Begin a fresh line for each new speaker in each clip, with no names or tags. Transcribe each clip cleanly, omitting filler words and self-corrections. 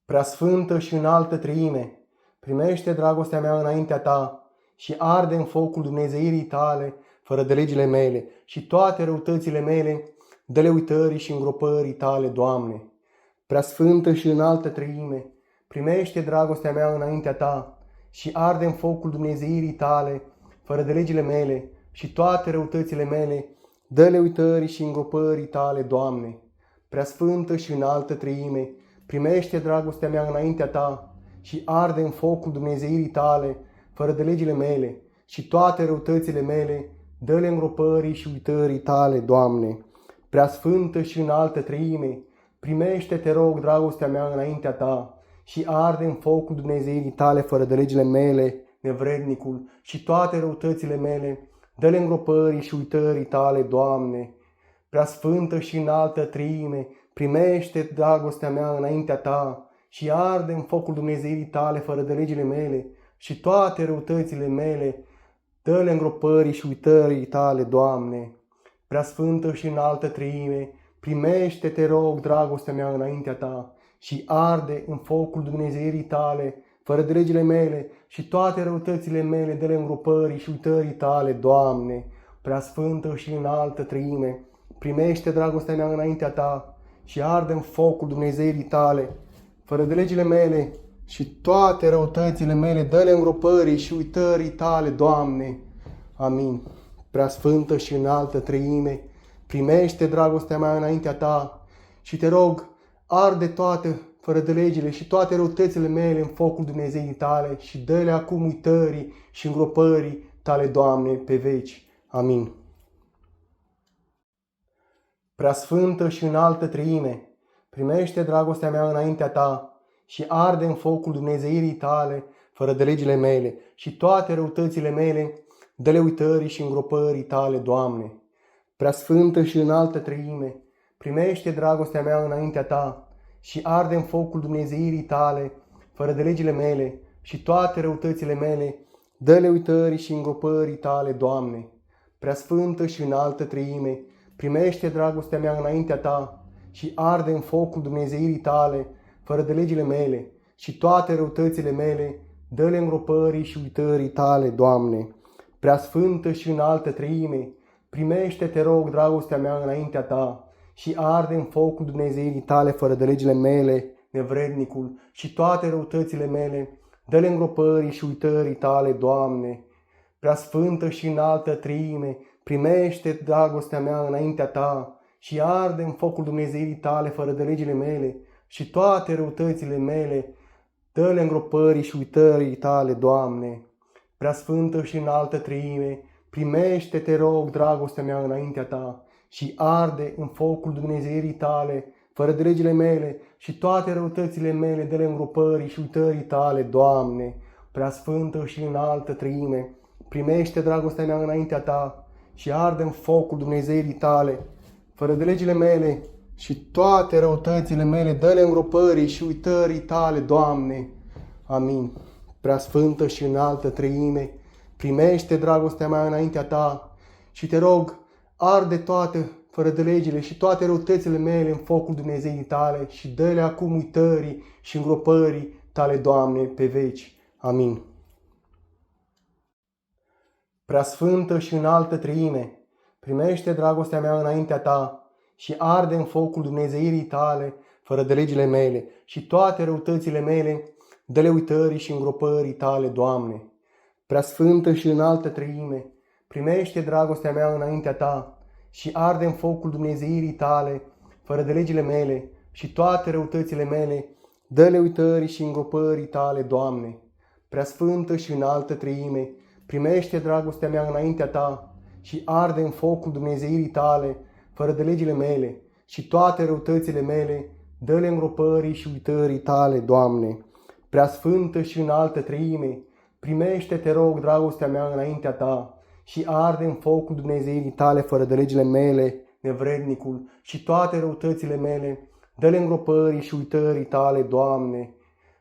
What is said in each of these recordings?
Preasfântă și înaltă Treime, primește dragostea mea înaintea ta și arde în focul dumnezeirii tale, fără de legile mele, și toate răutățile mele, dă-le uitării și îngropării tale, Doamne. Preasfântă și înaltă Treime, primește dragostea mea înaintea ta și arde în focul dumnezeirii tale, fără de legile mele, și toate răutățile mele, dă-le uitării și îngropării tale, Doamne. Preasfântă și înaltă Treime, primește dragostea mea înaintea ta și arde în focul dumnezeirii tale, fără de legile mele, și toate răutățile mele, dă-le îngropării și uitării tale, Doamne. Preasfântă și înaltă Treime, primește, te rog, dragostea mea înaintea ta și arde în focul dumnezeirii tale, fără de legile mele, nevrednicul, și toate răutățile mele, dă-le îngropării și uitării tale, Doamne. Preasfântă și înaltă Treime, primește dragostea mea înaintea ta și arde în focul dumnezeirii tale, fără de legile mele, și toate răutățile mele, dă-le îngropării și uitării tale, Doamne. Preasfântă și înaltă Treime, primește, te rog, dragostea mea înaintea ta și arde în focul dumnezeirii tale, fără de legile mele, și toate răutățile mele, dă-le îngropării și uitării tale, Doamne. Preasfântă și înaltă Treime, primește dragostea mea înaintea ta și arde în focul dumnezeirii tale, fără de legile mele, și toate răutățile mele, dă-le îngropării și uitării tale, Doamne. Amin. Preasfântă și înaltă Treime, primește dragostea mea înaintea ta și te rog, arde toate fără de legile și toate răutățile mele în focul Dumnezeirii tale și dă-le acum uitării și îngropării tale, Doamne, pe veci. Amin. Preasfântă și înaltă Treime, primește dragostea mea înaintea ta și arde în focul Dumnezeirii tale, fără de legile mele, și toate răutățile mele, dă-le uitării și îngropării tale, Doamne. Preasfântă și înaltă Treime, primește dragostea mea înaintea ta și arde în focul Dumnezeirii tale, fără de legile mele, și toate răutățile mele, dă-le uitării și îngropării tale, Doamne. Preasfântă și înaltă Treime, primește dragostea mea înaintea ta și arde în focul Dumnezeirii tale, fără de legile mele, și toate răutățile mele, dă-le îngropării și uitării tale, Doamne. Preasfântă și înaltă Treime, primește, te rog, dragostea mea înaintea ta și arde în focul Dumnezeirii tale, fără de legile mele, nevrednicul, și toate răutățile mele, dă-le îngropării și uitării tale, Doamne. Preasfântă și înaltă Treime, primește dragostea mea înaintea ta și arde în focul Dumnezeirii tale, fără de legile mele, și toate răutățile mele, dă-le îngropării și uitării tale, Doamne. Preasfântă și înaltă Treime, primește, te rog, dragostea mea înaintea ta și arde în focul Dumnezeirii tale, fără de legile mele, și toate răutățile mele, dă-le îngropării și uitării tale, Doamne. Preasfântă și înaltă Treime, primește dragostea mea înaintea ta și arde în focul Dumnezeirii tale, fără de legile mele, și toate răutățile mele, dă-le îngropării și uitării tale, Doamne. Amin. Preasfântă și înaltă Treime, primește dragostea mea înaintea ta și te rog, arde toate fără de legile și toate răutățile mele în focul Dumnezeirii tale și dă-le acum uitării și îngropării tale, Doamne, pe veci. Amin. Preasfântă și înaltă Treime, primește dragostea mea înaintea ta și arde în focul Dumnezeirii tale, fără de legile mele, și toate răutățile mele, dă-le uitării și îngropării tale, Doamne. Preasfântă și înaltă Treime, primește dragostea mea înaintea ta și arde în focul Dumnezeirii tale, fără de legile mele, și toate răutățile mele, dă-le uitării și îngropării tale, Doamne. Preasfântă și înaltă Treime, primește dragostea mea înaintea ta și arde în focul Dumnezeirii tale, fără de legile mele, și toate răutățile mele, dă-le îngropării și uitării tale, Doamne. Preasfântă și înaltă Treime, primește, te rog, dragostea mea înaintea ta și arde în focul Dumnezeirii tale, fără de legile mele, nevrednicul, și toate răutățile mele, dă-le îngropării și uitării tale, Doamne.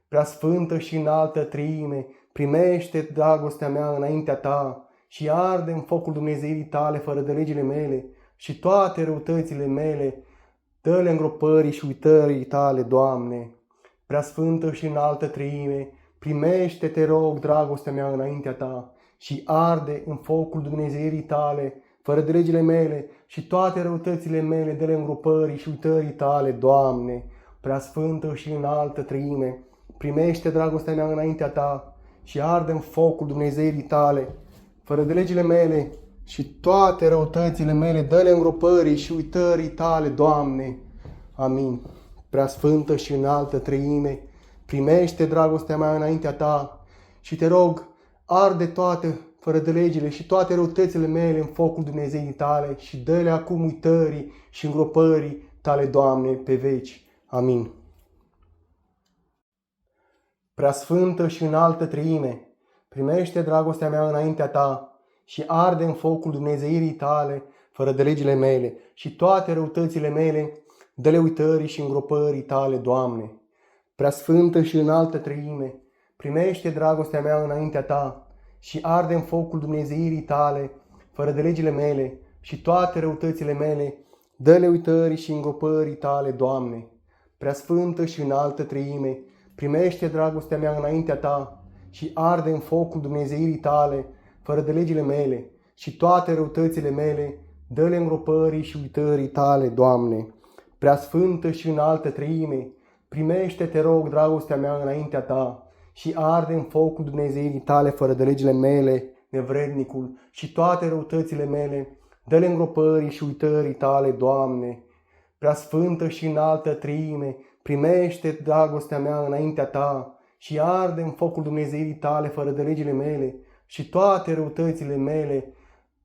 Preasfântă și înaltă Treime, primește dragostea mea înaintea ta și arde în focul Dumnezeirii tale, fără de legile mele, și toate răutățile mele, dă-le îngropării și uitării tale, Doamne. Preasfântă și înaltă treime, primește, te rog, dragostea mea înaintea ta și arde în focul Dumnezeirii tale, fără de legile mele și toate răutățile mele de îngropării și uitării tale, Doamne. Preasfântă și înaltă treime, primește dragostea mea înaintea ta și arde în focul Dumnezeirii tale, fără de legile mele și toate răutățile mele de îngropării și uitării tale, Doamne. Amin. Preasfântă și înaltă treime, primește dragostea mea înaintea ta și te rog, arde toate fără de legile și toate răutățile mele în focul Dumnezeirii tale și dă-le acum uitării și îngropării tale, Doamne, pe veci. Amin. Preasfântă și înaltă treime, primește dragostea mea înaintea ta și arde în focul Dumnezeirii tale fără de legile mele și toate răutățile mele dă-le uitării și îngropării tale, Doamne. Preasfântă și înaltă treime, primește dragostea mea înaintea ta și arde în focul Dumnezeirii tale, fără de legile mele și toate răutățile mele, dă-le uitării și îngropării tale, Doamne. Preasfântă și înaltă treime, primește dragostea mea înaintea ta și arde în focul Dumnezeirii tale, fără de legile mele și toate răutățile mele, dă-le îngropării și uitării tale, Doamne. Preasfântă și înaltă treime, primește, te rog, dragostea mea înaintea ta și arde în focul Dumnezeirii tale fără de legile mele, nevrednicul, și toate răutățile mele, dă-le îngropării și uitării tale, Doamne. Preasfântă și înaltă treime, primește dragostea mea înaintea ta și arde în focul Dumnezeirii tale fără de legile mele și toate răutățile mele,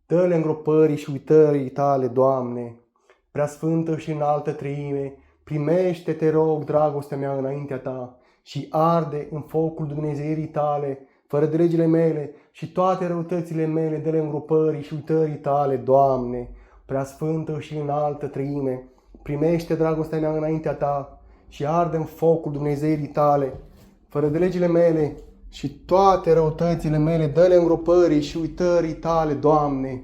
dă-le îngropării și uitării tale, Doamne. Preasfântă și înaltă treime, primește, te rog, dragostea mea înaintea ta și arde în focul Dumnezeirii tale, fără de legile mele și toate răutățile mele, dă-le îngropării și uitării tale, Doamne. Preasfântă și înaltă treime, primește dragostea mea înaintea ta și arde în focul Dumnezeirii tale, fără de legile mele și toate răutățile mele, dă-le îngropării și uitării tale, Doamne.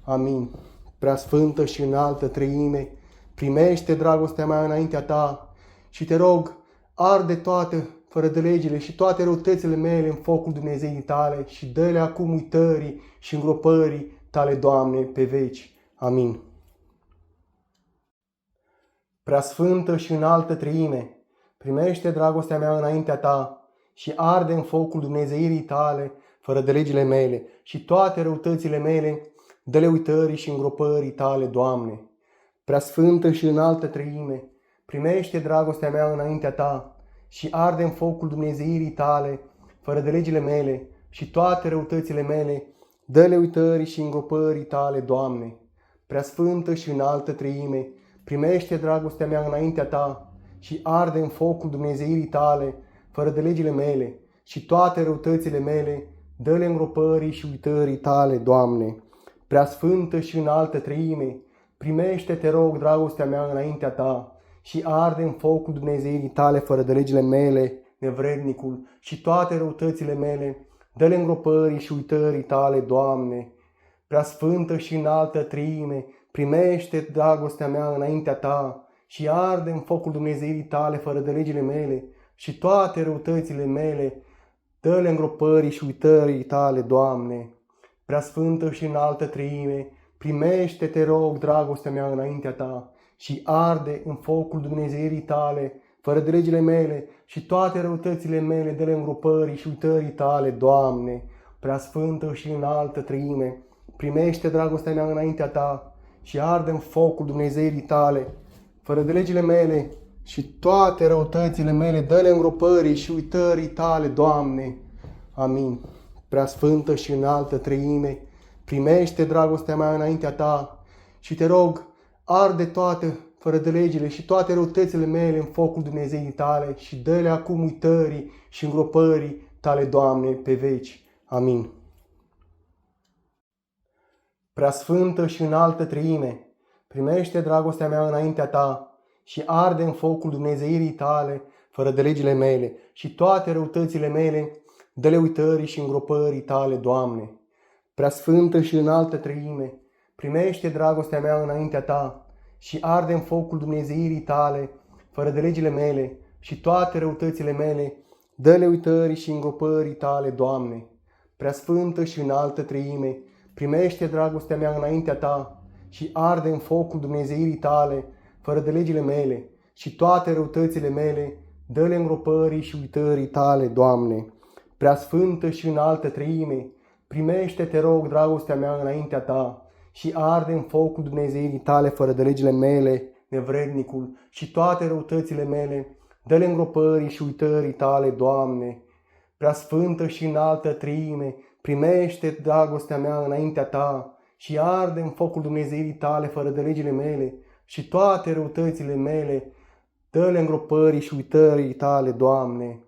Amin. Preasfântă și înaltă treime, primește dragostea mea înaintea ta și te rog, arde toate fără de legile și toate răutățile mele în focul Dumnezeirii tale și dă-le acum uitării și îngropării tale, Doamne, pe veci. Amin. Preasfântă și înaltă treime, primește dragostea mea înaintea ta și arde în focul Dumnezeirii tale fără de legile mele și toate răutățile mele, dă-le uitării și îngropării tale, Doamne. Preasfântă și înaltă treime, primește dragostea mea înaintea ta și arde în focul Dumnezeirii tale, fără de legile mele și toate răutățile mele, dă-le uitării și îngropării tale, Doamne. Preasfântă și înaltă treime, primește dragostea mea înaintea ta și arde în focul Dumnezeirii tale, fără de legile mele și toate răutățile mele, dă-le îngropării și uitării tale, Doamne. Preasfântă și înaltă treime, primește, te rog, dragostea mea înaintea ta și arde în focul Dumnezeirii tale fără de legile mele, nevrednicul, și toate răutățile mele, dă-le îngropării și uitării tale, Doamne. Preasfântă și înaltă treime, primește dragostea mea înaintea ta și arde în focul Dumnezeirii tale fără de legile mele și toate răutățile mele, dă-le îngropării și uitării tale, Doamne. Preasfântă și înaltă treime, primește, te rog, dragostea mea înaintea ta și arde în focul Dumnezeirii tale, fără de legile mele și toate răutățile mele, dă-le îngropării și uitării tale, Doamne. Preasfântă și înaltă treime, primește dragostea mea înaintea ta și arde în focul Dumnezeirii tale, fără de legile mele și toate răutățile mele, dă-le îngropării și uitării tale, Doamne. Amin. Preasfântă și înaltă treime, primește dragostea mea înaintea ta și te rog, arde toate fără de legile și toate răutățile mele în focul Dumnezeirii tale și dă-le acum uitării și îngropării tale, Doamne, pe veci. Amin. Preasfântă și înaltă treime, primește dragostea mea înaintea ta și arde în focul Dumnezeirii tale fără de legile mele și toate răutățile mele, dă-le uitării și îngropării tale, Doamne. Preasfântă și înaltă treime, primește dragostea mea înaintea ta și arde în focul Dumnezeirii tale, fără de legile mele și toate răutățile mele, dă-le uitării și îngropării tale, Doamne. Preasfântă și înaltă treime, primește dragostea mea înaintea ta și arde în focul dumnezeirii tale, fără de legile mele, și toate răutățile mele, dă-le îngropării și uitării tale, Doamne. Preasfântă și înaltă treime, primește, te rog, dragostea mea înaintea ta și arde în focul dumnezeirii tale, fără de legile mele, nevrednicul, și toate răutățile mele, dă-le îngropării și uitării tale, Doamne. Preasfântă și înaltă treime, primește dragostea mea înaintea ta și arde în focul dumnezeirii tale, fără de legile mele, și toate răutățile mele, dă-le îngropării și uitării tale, Doamne.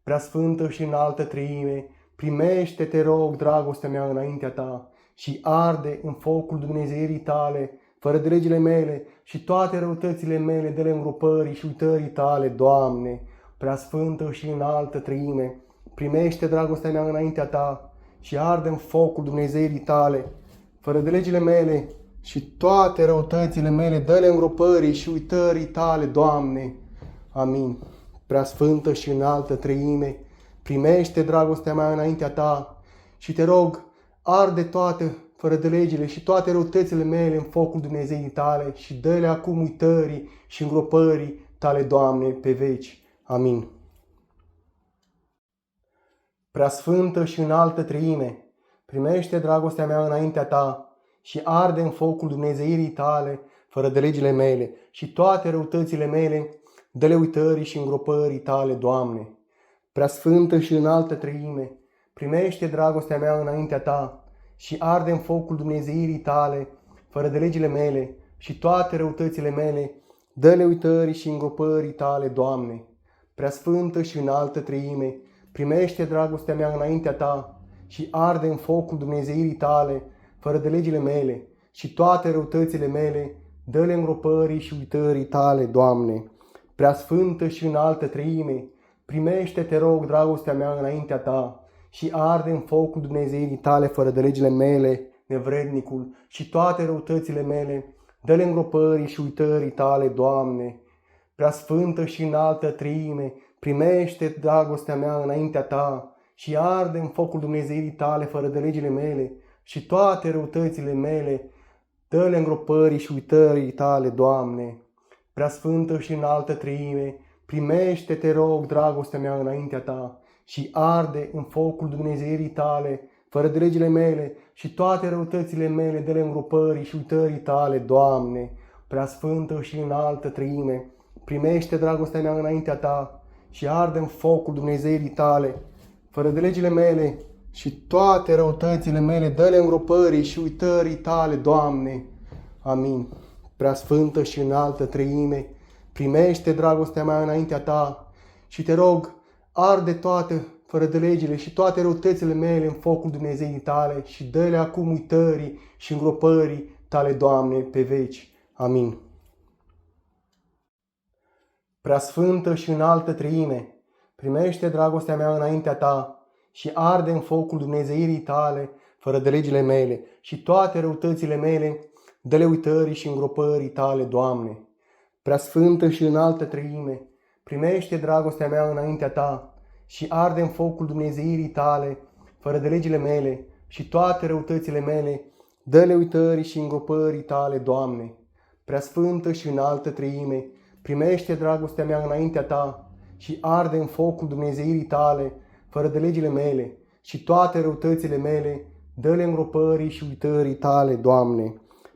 Preasfântă și înaltă treime, primește, te rog, dragostea mea înaintea ta și arde în focul dumnezeirii tale, fără de legile mele, și toate răutățile mele, dă-le îngropării și uitării tale, Doamne. Preasfântă și înaltă treime, primește dragostea mea înaintea ta și arde în focul dumnezeirii tale, fără de legile mele, și toate răutățile mele, dă-le îngropării și uitării tale, Doamne. Amin. Preasfântă și înaltă treime, primește dragostea mea înaintea ta și te rog, arde toate fără de legile și toate răutățile mele în focul Dumnezeirii tale și dă-le acum uitării și îngropării tale, Doamne, pe veci. Amin. Preasfântă și înaltă treime, primește dragostea mea înaintea ta și arde în focul Dumnezeirii tale, fără de legile mele, și toate răutățile mele, dă-le uitării și îngropării tale, Doamne. Preasfântă și înaltă treime, primește dragostea mea înaintea ta și arde în focul Dumnezeirii tale, fără de legile mele, și toate răutățile mele, dă-le uitării și îngropării tale, Doamne. Preasfântă și înaltă treime, primește dragostea mea înaintea ta și arde în focul Dumnezeirii tale, fără de legile mele, și toate răutățile mele, dă-le îngropării și uitării tale, Doamne. Preasfântă și înaltă treime, primește, te rog, dragostea mea înaintea ta și arde în focul Dumnezeirii tale, fără de legile mele, nevrednicul, și toate răutățile mele, dă-le îngropării și uitării tale, Doamne. Preasfântă și înaltă treime, primește dragostea mea înaintea ta și arde în focul Dumnezeirii tale, fără de legile mele, și toate răutățile mele, dă-le îngropării și uitării tale, Doamne. Preasfântă și înaltă treime, primește, te rog, dragostea mea înaintea ta și arde în focul Dumnezeirii tale, fără de legile mele, și toate răutățile mele, dă-le îngropării și uitării tale, Doamne. Preasfântă și înaltă treime, primește dragostea mea înaintea ta și arde în focul Dumnezeirii tale, fără de legile mele, și toate răutățile mele, dă-le îngropării și uitării tale, Doamne. Amin. Preasfântă și înaltă treime, primește dragostea mea înaintea ta și te rog, arde toate fără de legile și toate răutățile mele în focul Dumnezeirii tale și dă-le acum uitării și îngropării tale, Doamne, pe veci. Amin. Preasfântă și înaltă treime, primește dragostea mea înaintea ta și arde în focul Dumnezeirii tale, fără de legile mele, și toate răutățile mele, dă-le uitării și îngropării tale, Doamne. Preasfântă și înaltă treime, primește dragostea mea înaintea ta și arde în focul Dumnezeirii tale, fără de legile mele, și toate răutățile mele, dă-le uitării și îngropării tale, Doamne. Preasfântă și înaltă treime, primește dragostea mea înaintea ta și arde în focul Dumnezeirii tale, fără de legile mele, și toate răutățile mele, dă-le îngropării și uitării tale, Doamne.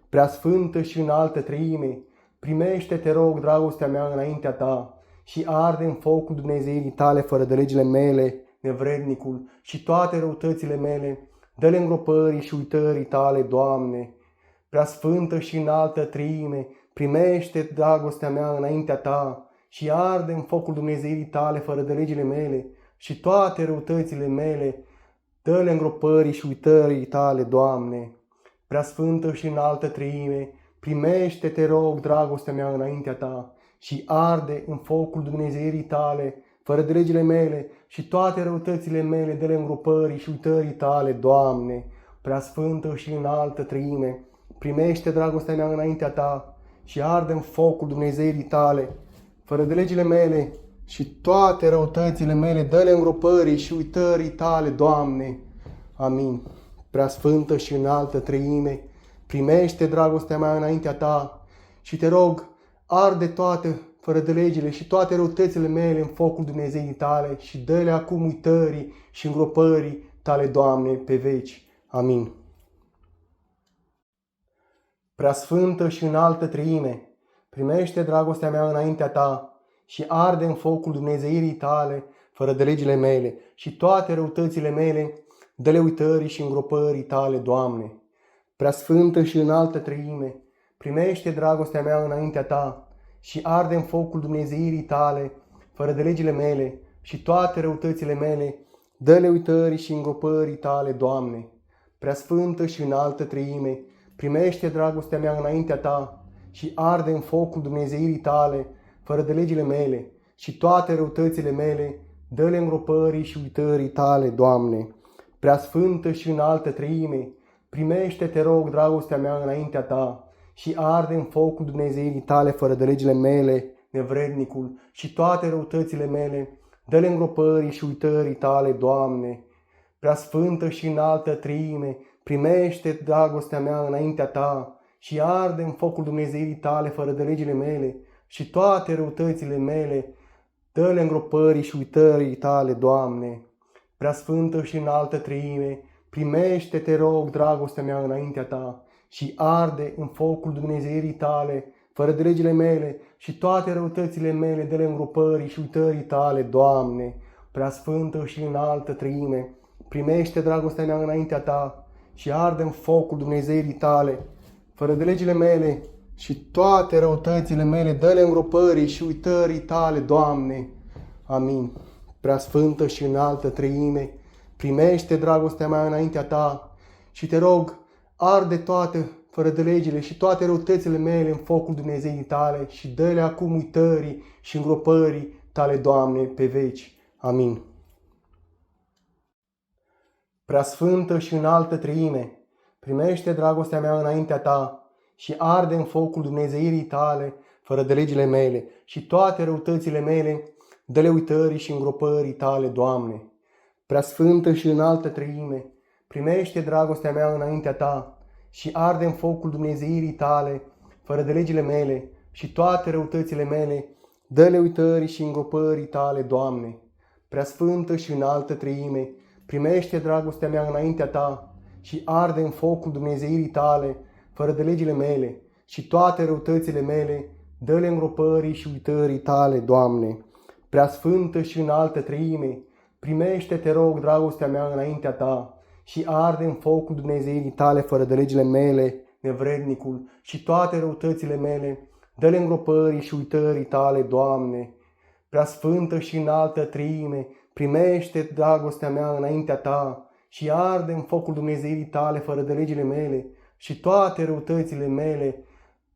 Preasfântă și înaltă treime, primește, te rog, dragostea mea înaintea ta și arde în focul Dumnezeirii tale, fără de legile mele, nevrednicul, și toate răutățile mele, dă-le îngropării și uitării tale, Doamne. Preasfântă și înaltă treime, primește dragostea mea înaintea ta și arde în focul Dumnezeirii tale, fără de legile mele, și toate răutățile mele, dă-le îngropării și uitării tale, Doamne. Preasfântă și înaltă treime, primește, te rog, dragostea mea înaintea ta și arde în focul Dumnezeirii tale, fără de legile mele, și toate răutățile mele, dă-le îngropării și uitării tale, Doamne. Preasfântă și înaltă treime, primește dragostea mea înaintea ta și arde în focul Dumnezeirii tale, fără de legile mele, și toate răutățile mele, dă-le îngropării și uitării tale, Doamne. Amin. Preasfântă și înaltă treime, primește dragostea mea înaintea ta și te rog, arde toate fără de legile și toate răutățile mele în focul Dumnezeii tale și dă-le acum uitării și îngropării tale, Doamne, pe veci. Amin. Preasfântă și înaltă treime, primește dragostea mea înaintea ta și arde în focul Dumnezeirii tale fără de legile mele și toate răutățile mele, dă-le uitării și îngropării tale, Doamne. Preasfântă și înaltă treime, primește dragostea mea înaintea ta și arde în focul Dumnezeirii tale fără de legile mele și toate răutățile mele, dă-le uitării și îngropării tale, Doamne. Preasfântă și înaltă treime, primește dragostea mea înaintea ta și arde în focul Dumnezeirii tale fără de legile mele și toate răutățile mele, dă-le îngropării și uitării tale, Doamne. Preasfântă și înaltă treime, primește, te rog, dragostea mea înaintea ta și arde în focul Dumnezeirii tale fără de legile mele, nevrednicul, și toate răutățile mele, dă-le îngropării și uitării tale, Doamne. Preasfântă și înaltă treime, primește dragostea mea înaintea ta și arde în focul Dumnezeirii tale fără de legile mele și toate răutățile mele, dă-le îngropării și uitării tale, Doamne. Preasfântă și înaltă treime, primește, te rog, dragostea mea înaintea ta și arde în focul Dumnezeirii tale fără de legile mele și toate răutățile mele, dă-le îngropării și uitării tale, Doamne. Preasfântă și înaltă treime, primește dragostea mea înaintea ta și arde în focul Dumnezeirii tale fără de legile mele și toate răutățile mele, dă-le îngropării și uitării tale, Doamne. Amin. Preasfântă și înaltă treime, primește dragostea mea înaintea ta și te rog, arde toate fără de legile și toate răutățile mele în focul Dumnezeii tale și dă-le acum uitării și îngropării tale, Doamne, pe veci. Amin. Preasfântă și înaltă treime, primește dragostea mea înaintea ta și arde în focul Dumnezeirii tale fără de legile mele și toate răutățile mele, dă-le uitării și îngropării tale, Doamne. Preasfântă și înaltă treime, primește dragostea mea înaintea ta și arde în focul Dumnezeirii tale fără de legile mele și toate răutățile mele, dă-le uitării și îngropării tale, Doamne. Preasfântă și înaltă treime, primește dragostea mea înaintea ta și arde în focul Dumnezeirii tale fără de legile mele și toate răutățile mele, dă-le îngropării și uitării tale, Doamne. Preasfântă și înaltă treime, primește, te rog, dragostea mea înaintea ta și arde în focul Dumnezeirii tale fără de legile mele, nevrednicul, și toate răutățile mele, dă-le îngropării și uitării tale, Doamne. Preasfântă și înaltă treime, primește dragostea mea înaintea ta și arde în focul Dumnezeirii tale fără de legile mele și toate răutățile mele,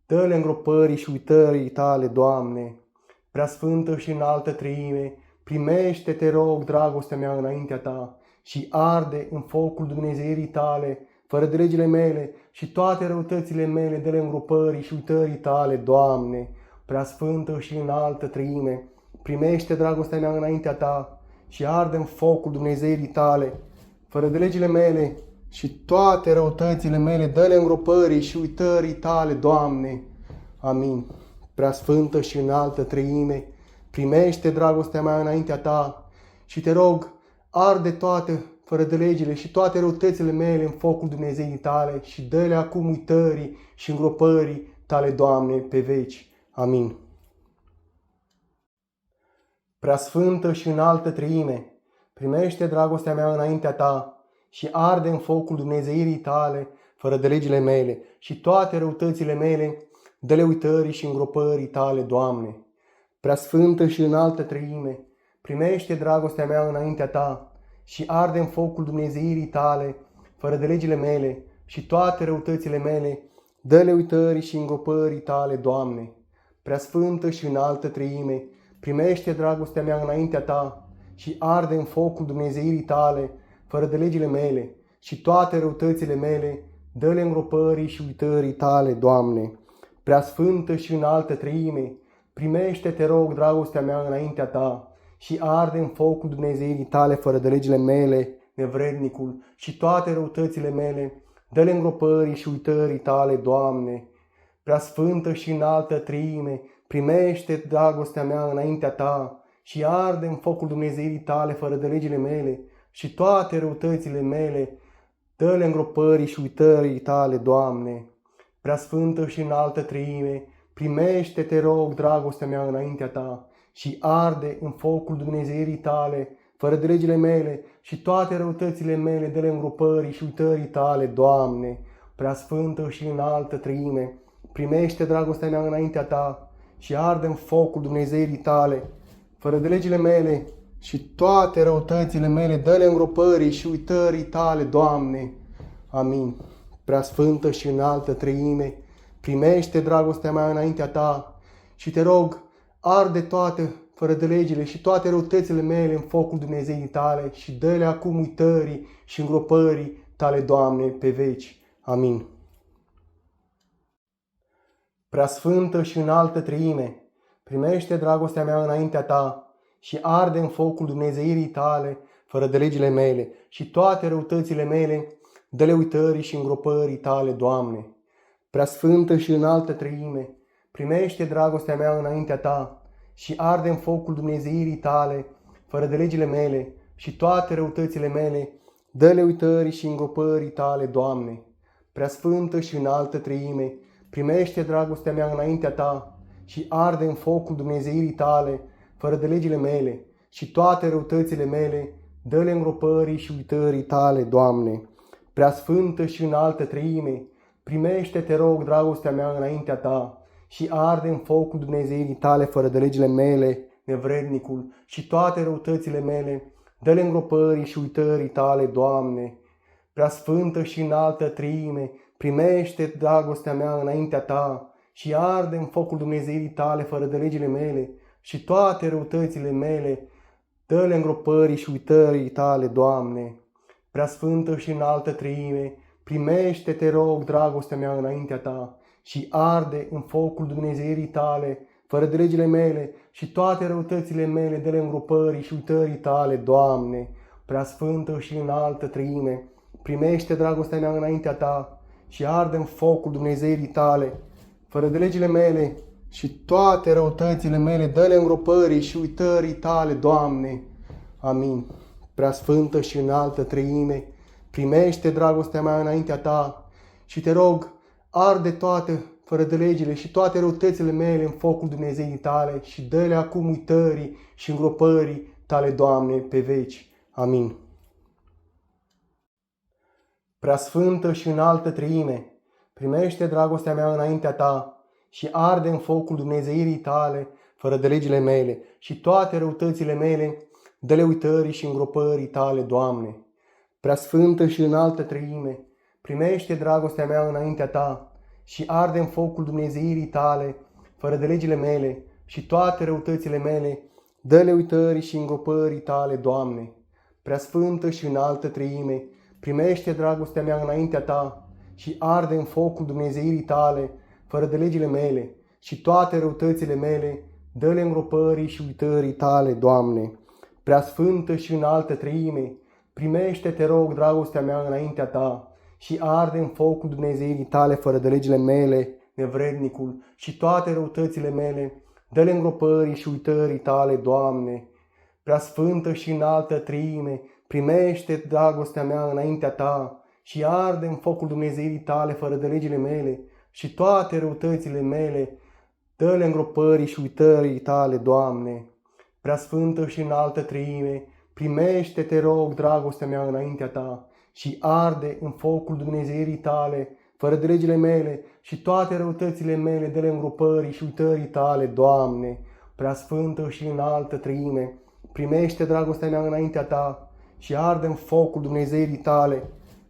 dă-le îngropării și uitării tale, Doamne. Preasfântă și înaltă treime, primește, te rog, dragostea mea înaintea ta și arde în focul Dumnezeirii tale fără de legile mele și toate răutățile mele, dă-le îngropării și uitării tale, Doamne. Preasfântă și înaltă treime, primește dragostea mea înaintea ta și arde în focul Dumnezeirii tale fără de legile mele și toate răutățile mele, dă-le îngropării și uitării tale, Doamne. Amin. Preasfântă și înaltă treime, primește dragostea mea înaintea ta și te rog, arde toate fără de legile și toate răutățile mele în focul Dumnezeii tale și dă-le acum uitării și îngropării tale, Doamne, pe veci. Amin. Preasfântă și înaltă treime, primește dragostea mea înaintea ta și arde în focul Dumnezeirii tale fără de legile mele și toate răutățile mele, dă-le uitării și îngropării tale, Doamne. Preasfântă și înaltă treime, primește dragostea mea înaintea ta și arde în focul Dumnezeirii tale fără de legile mele și toate răutățile mele, dă-le uitării și îngropării tale, Doamne. Preasfântă și înaltă treime, primește dragostea mea înaintea ta și arde în focul Dumnezeirii tale fără de legile mele și toate răutățile mele, dă-le îngropării și uitării tale, Doamne. Preasfântă și înaltă treime, primește, te rog, dragostea mea înaintea ta și arde în focul Dumnezeirii tale fără de legile mele, nevrednicul, și toate răutățile mele, dă-le îngropării și uitării tale, Doamne. Preasfântă și înaltă Treime, primește dragostea mea înaintea ta și arde în focul Dumnezeirii tale fără de legile mele și toate răutățile mele, dă-le îngropării și uitării tale, Doamne. Preasfântă și înaltă Treime, primește, te rog, dragostea mea înaintea ta și arde în focul Dumnezeirii tale fără de legile mele și toate răutățile mele, dă-le îngropării și uitării tale, Doamne. Preasfântă și înaltă Treime, primește dragostea mea înaintea ta și arde în focul Dumnezeirii tale fără de legile mele și toate răutățile mele, dă-le îngropării și uitării tale, Doamne. Amin. Preasfântă și înaltă Treime, primește dragostea mea înaintea ta și te rog, arde toate fără de legile și toate răutățile mele în focul Dumnezeirii tale și dă-le acum uitării și îngropării tale, Doamne, pe veci. Amin. Preasfântă și înaltă Treime, primește dragostea mea înaintea ta și arde în focul Dumnezeirii tale fără de legile mele și toate răutățile mele, dă-le uitării și îngropării tale, Doamne. Preasfântă și înaltă Treime, primește dragostea mea înaintea ta și arde în focul Dumnezeirii tale fără de legile mele și toate răutățile mele, dă-le uitării și îngropării tale, Doamne. Preasfântă și înaltă Treime, primește dragostea mea înaintea ta și arde în focul Dumnezeirii tale fără de legile mele și toate răutățile mele, dă-le îngropării și uitării tale, Doamne. Preasfântă și înaltă Treime, primește, te rog, dragostea mea înaintea ta și arde în focul Dumnezeirii tale fără de legile mele, nevrednicul, și toate răutățile mele, dă-le îngropării și uitării tale, Doamne. Preasfântă și înaltă Treime, primește dragostea mea înaintea ta și arde în focul Dumnezeirii tale fără de legile mele și toate răutățile mele, dă-le îngropării și uitării tale, Doamne. Preasfântă și înaltă Treime, primește, te rog, dragostea mea înaintea ta și arde în focul Dumnezeirii tale fără de legile mele și toate răutățile mele, dă-le îngropării și uitării tale, Doamne. Preasfântă și înaltă Treime, primește dragostea mea înaintea ta și arde în focul Dumnezeirii tale fără de legile mele și toate răutățile mele, dă-le îngropării și uitării tale, Doamne. Amin. Preasfântă și înaltă Treime, primește dragostea mea înaintea ta și te rog, arde toate fără de legile și toate răutățile mele în focul Dumnezeirii tale și dă-le acum uitării și îngropării tale, Doamne, pe veci. Amin. Preasfântă și înaltă Treime, primește dragostea mea înaintea ta și arde în focul Dumnezeirii tale fără de legile mele și toate răutățile mele, dă-le uitării și îngropării tale, Doamne. Preasfântă și înaltă Treime, primește dragostea mea înaintea ta și arde în focul Dumnezeirii tale fără de legile mele și toate răutățile mele, dă-le uitării și îngropării tale, Doamne. Preasfântă și înaltă Treime, primește dragostea mea înaintea ta și arde în focul Dumnezeirii tale fără de legile mele și toate răutățile mele, dă-le îngropării și uitării tale, Doamne. Preasfântă și înaltă Treime, primește, te rog, dragostea mea înaintea ta și arde în focul Dumnezeirii tale fără de legile mele, nevrednicul, și toate răutățile mele, dă-le îngropării și uitării tale, Doamne. Preasfântă și înaltă Treime, primește dragostea mea înaintea ta și arde în focul Dumnezeirii tale fără de legile mele și toate răutățile mele, dă-le îngropării și uitării tale, Doamne. Preasfântă și înaltă Treime, primește, te rog, dragostea mea înaintea ta și arde în focul Dumnezeirii tale fără de legile mele și toate răutățile mele, dă-le îngropării și uitării tale, Doamne. Preasfântă și înaltă Treime, primește dragostea mea înaintea ta și arde în focul Dumnezeirii tale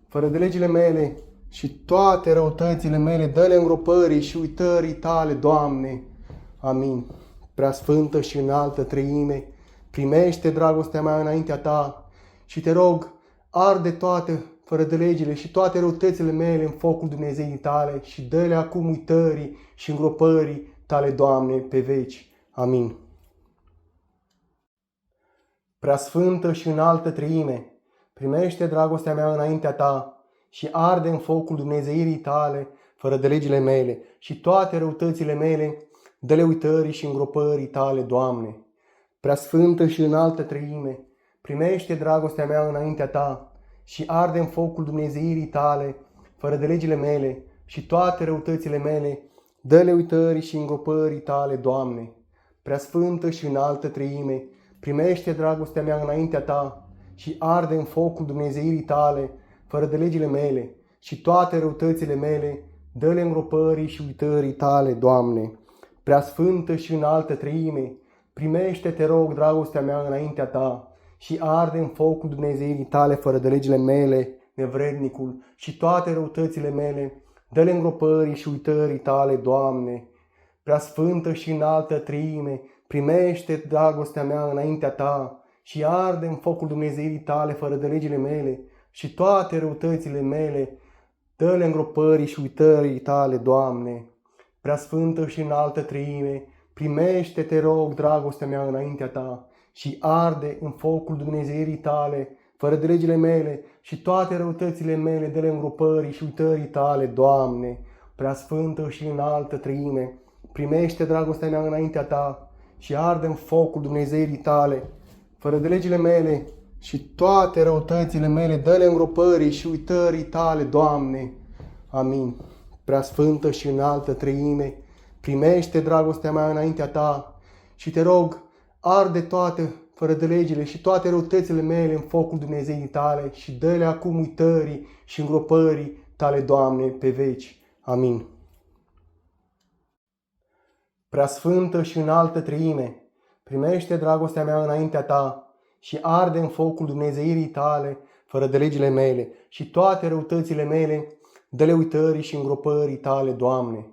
fără de legile mele și toate răutățile mele, dă-le îngropării și uitării tale, Doamne. Amin. Preasfântă și înaltă Treime, primește dragostea mea înaintea ta și te rog, arde toate fără de legile și toate răutățile mele în focul Dumnezeirii tale și dă-le acum uitării și îngropării tale, Doamne, pe veci. Amin. Preasfântă și înaltă Treime, primește dragostea mea înaintea ta și arde în focul dumnezeirii tale, fără de legile mele, și toate răutățile mele, dă-le uitării și îngropării tale, Doamne. Preasfântă și înaltă Treime, primește dragostea mea înaintea ta și arde în focul dumnezeirii tale, fără de legile mele, și toate răutățile mele, dă-le uitării și îngropării tale, Doamne. Preasfântă și înaltă Treime, primește dragostea mea înaintea ta și arde în focul dumnezeirii tale, fără de legile mele, și toate răutățile mele, dă-le îngropării și uitării tale, Doamne. Preasfântă și înaltă Treime, primește, te rog, dragostea mea înaintea ta și arde în focul dumnezeirii tale, fără de legile mele, nevrednicul, și toate răutățile mele, dă-le îngropării și uitării tale, Doamne. Preasfântă și înaltă Treime, primește dragostea mea înaintea ta și arde în focul dumnezeirii tale, fără de legile mele, și toate răutățile mele, dă-le îngropării și uitării tale, Doamne. Preasfântă și înaltă Treime, primește, te rog, dragostea mea înaintea ta și arde în focul dumnezeirii tale, fără de legile mele, și toate răutățile mele, dă-le îngropării și uitării tale, Doamne. Preasfântă și înaltă Treime, primește dragostea mea înaintea ta și arde în focul dumnezeirii tale, fără de legile mele, și toate răutățile mele, dă-le îngropării și uitării tale, Doamne. Amin. Preasfântă și înaltă Treime, primește dragostea mea înaintea ta și te rog, arde toate fără de legile și toate răutățile mele în focul Dumnezeirii tale și dă-le acum uitării și îngropării tale, Doamne, pe veci. Amin. Preasfântă și înaltă Treime, primește dragostea mea înaintea ta și arde în focul dumnezeirii tale, fără de legile mele, și toate răutățile mele, dă-le uitării și îngropării tale, Doamne.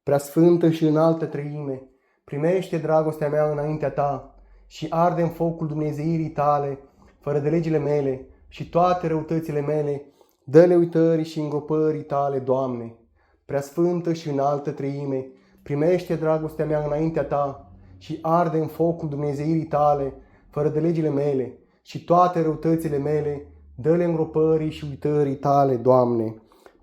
Preasfântă și înaltă Treime, primește dragostea mea înaintea ta și arde în focul dumnezeirii tale, fără de legile mele, și toate răutățile mele, dă-le uitării și îngropării tale, Doamne. Preasfântă și înaltă Treime, primește dragostea mea înaintea ta și arde în focul dumnezeirii tale, fără de legile mele, și toate răutățile mele, dă-le îngropării și uitării tale, Doamne.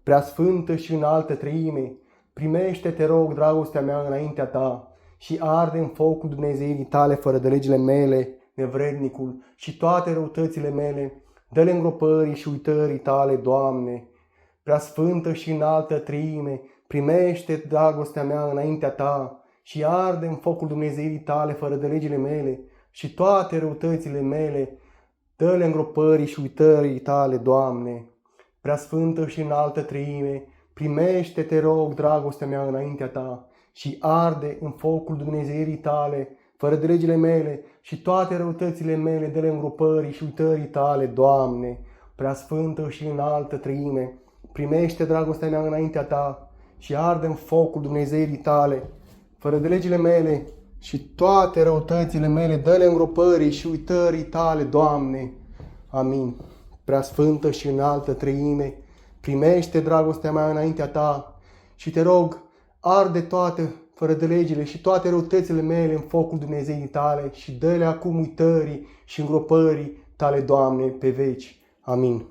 Preasfântă și înaltă Treime, primește, te rog, dragostea mea înaintea ta și arde în focul dumnezeirii tale, fără de legile mele, nevrednicul, și toate răutățile mele, dă-le îngropării și uitării tale, Doamne. Preasfântă și înaltă Treime, primește dragostea mea înaintea ta și arde în focul dumnezeirii tale, fără de legile mele, și toate răutățile mele, dă-le îngropării și uitării tale, Doamne. Preasfântă și înaltă Treime, primește, te rog, dragostea mea înaintea ta și arde în focul dumnezeirii tale, fără de legile mele, și toate răutățile mele, dă-le îngropării și uitării tale, Doamne. Preasfântă și înaltă Treime, primește dragostea mea înaintea ta și arde în focul dumnezeirii tale, fără de legile mele, și toate răutățile mele, dă-le îngropării și uitării tale, Doamne. Amin. Preasfântă și înaltă Treime, primește dragostea mea înaintea ta și te rog, arde toate fără de legile și toate răutățile mele în focul Dumnezeirii tale și dă-le acum uitării și îngropării tale, Doamne, pe veci. Amin.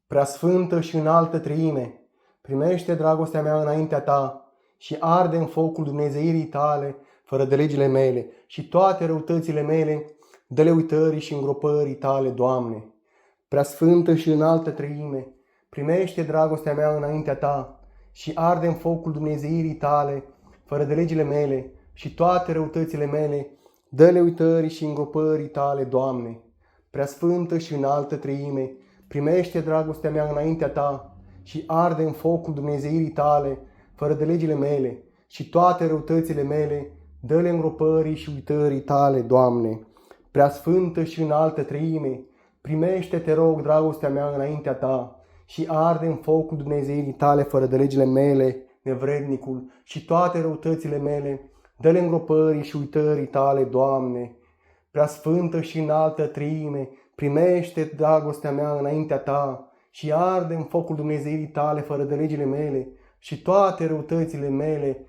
Preasfântă și înaltă Treime, primește dragostea mea înaintea ta și arde în focul dumnezeirii tale, fără de legile mele, și toate răutățile mele, dă-le uitării și îngropării tale, Doamne. Preasfântă și înaltă Treime, primește dragostea mea înaintea ta și arde în focul dumnezeirii tale, fără de legile mele, și toate răutățile mele, dă-le uitării și îngropării tale, Doamne. Preasfântă și înaltă Treime, primește dragostea mea înaintea ta și arde în focul dumnezeirii tale, fără de legile mele, și toate răutățile mele, dă-le îngropării și uitării tale, Doamne. Preasfântă și înaltă Treime, primește, te rog, dragostea mea înaintea ta și arde în focul dumnezeirii tale, fără de legile mele, nevrednicul, și toate răutățile mele, dă-le îngropării și uitării tale, Doamne. Preasfântă și înaltă Treime, primește dragostea mea înaintea ta și arde în focul dumnezeirii tale, fără de legile mele, și toate răutățile mele,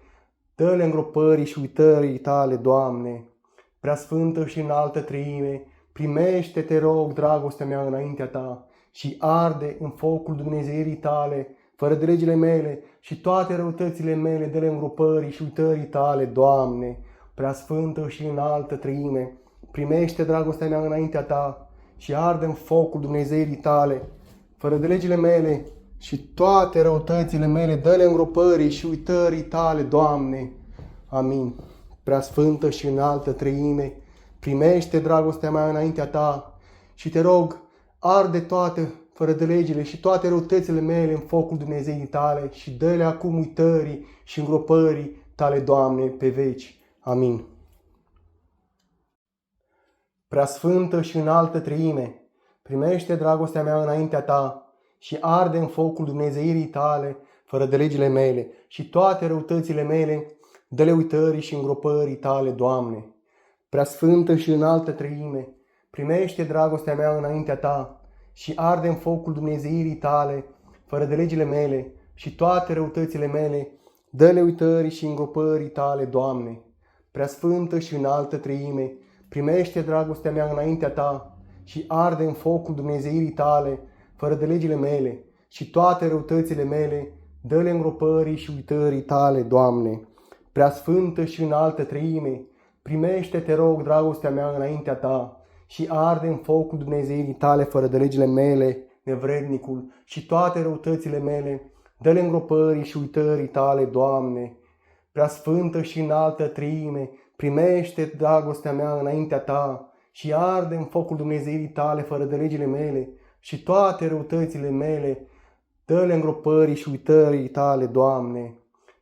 dă-le îngropării și uitării tale, Doamne. Preasfântă și înaltă treime, primește, te rog, dragostea mea înaintea ta și arde în focul Dumnezeirii tale, fără de legile mele și toate răutățile mele, dă-le îngropării și uitării tale, Doamne. Preasfântă și înaltă treime, primește dragostea mea înaintea ta și arde în focul Dumnezeirii tale, fără de legile mele și toate răutățile mele, dă-le îngropării și uitării tale, Doamne. Amin. Preasfântă și înaltă treime, primește dragostea mea înaintea ta și te rog, arde toate fără de legile și toate răutățile mele în focul Dumnezeirii tale și dă-le acum uitării și îngropării tale, Doamne, pe veci. Amin. Preasfântă și înaltă treime, primește dragostea mea înaintea ta și arde în focul Dumnezeirii tale, fără de legile mele și toate răutățile mele, dă-le uitării și îngropării tale, Doamne. Preasfântă și înaltă treime, primește dragostea mea înaintea ta și arde în focul Dumnezeirii tale, fără de legile mele și toate răutățile mele, dă-le uitării și îngropării tale, Doamne. Preasfântă și înaltă treime, primește dragostea mea înaintea ta și arde în focul Dumnezeirii tale, fără de legile mele și toate răutățile mele, dă-le îngropării și uitării tale, Doamne. Preasfântă și înaltă treime, primește, te rog, dragostea mea înaintea ta și arde în focul Dumnezeirii tale, fără de legile mele, nevrednicul, și toate răutățile mele, dă-le îngropării și uitării tale, Doamne. Preasfântă și înaltă treime, primește dragostea mea înaintea ta și arde în focul Dumnezeirii tale, fără de legile mele și toate răutățile mele, dă-le îngropării și uitării tale, Doamne.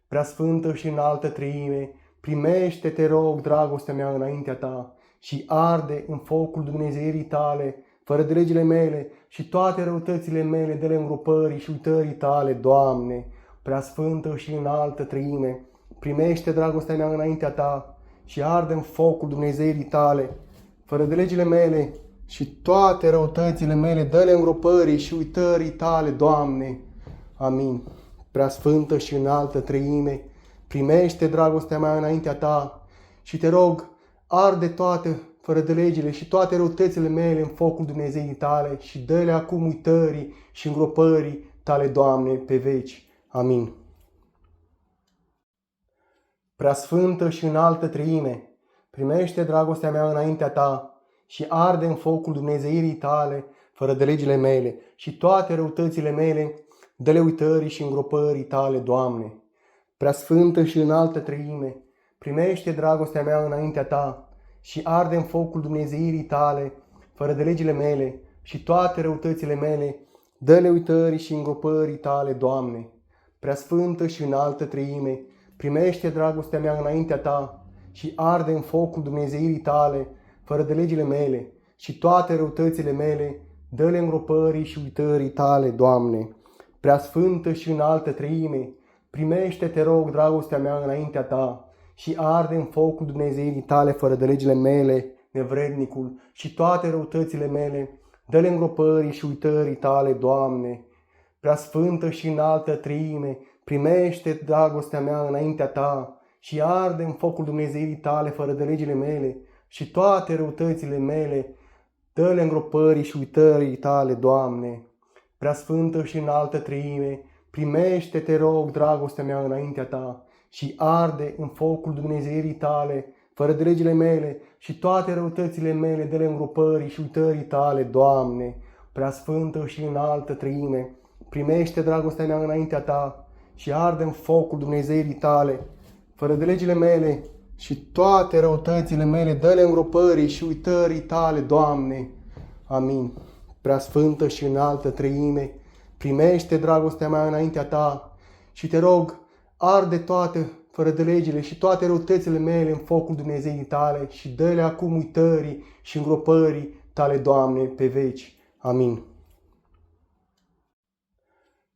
Preasfântă și înaltă treime, primește, te rog, dragostea mea înaintea ta și arde în focul Dumnezeirii tale, fără de legile mele și toate răutățile mele, dă-le îngropării și uitării tale, Doamne. Preasfântă și înaltă treime, primește dragostea mea înaintea ta și arde în focul Dumnezeirii tale, fără de legile mele și toate răutățile mele, dă-le îngropării și uitării tale, Doamne. Amin. Preasfântă și înaltă treime, primește dragostea mea înaintea ta și te rog, arde toate fără de legile și toate răutățile mele în focul Dumnezeirii tale și dă-le acum uitării și îngropării tale, Doamne, pe veci. Amin. Preasfântă și înaltă treime, primește dragostea mea înaintea ta și arde în focul Dumnezeirii tale, fără de legile mele și toate răutățile mele, dă-le uitării și îngropării tale, Doamne. Preasfântă și înaltă treime, primește dragostea mea înaintea ta și arde în focul Dumnezeirii tale, fără de legile mele și toate răutățile mele, dă-le uitării și îngropării tale, Doamne. Preasfântă și înaltă treime, primește dragostea mea înaintea ta și arde în focul Dumnezeirii tale, fără de legile mele și toate răutățile mele, dă-le îngropării și uitării tale, Doamne. Preasfântă și înaltă treime, primește, te rog, dragostea mea înaintea ta și arde în focul Dumnezeirii tale, fără de legile mele, nevrednicul, și toate răutățile mele, dă-le îngropării și uitării tale, Doamne. Preasfântă și înaltă treime, primește dragostea mea înaintea ta și arde în focul Dumnezeirii tale, fără de legile mele și toate răutățile mele, dă-le îngropării și uitării tale, Doamne. Preasfântă și înaltă treime, primește, te rog, dragostea mea înaintea ta și arde în focul Dumnezeirii tale, fără de legile mele și toate răutățile mele, dă-le îngropării și uitării tale, Doamne. Preasfântă și înaltă treime, primește dragostea mea înaintea ta și arde în focul Dumnezeirii tale, fără de legile mele și toate răutățile mele, dă-le îngropării și uitării tale, Doamne. Amin. Preasfântă și înaltă treime, primește dragostea mea înaintea ta și te rog, arde toate fără de legile și toate răutățile mele în focul Dumnezeirii tale și dă-le acum uitării și îngropării tale, Doamne, pe veci. Amin.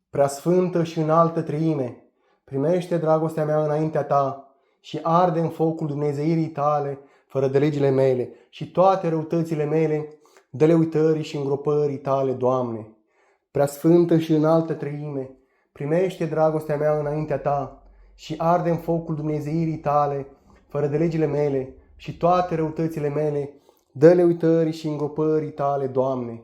Preasfântă și înaltă treime, primește dragostea mea înaintea ta și arde în focul Dumnezeirii tale, fără de legile mele și toate răutățile mele, dă-le uitării și îngropării tale, Doamne. Preasfântă și înaltă treime, primește dragostea mea înaintea ta și arde în focul dumnezeirii tale, fără de legile mele și toate răutățile mele, dă-le uitării și îngropării tale, Doamne.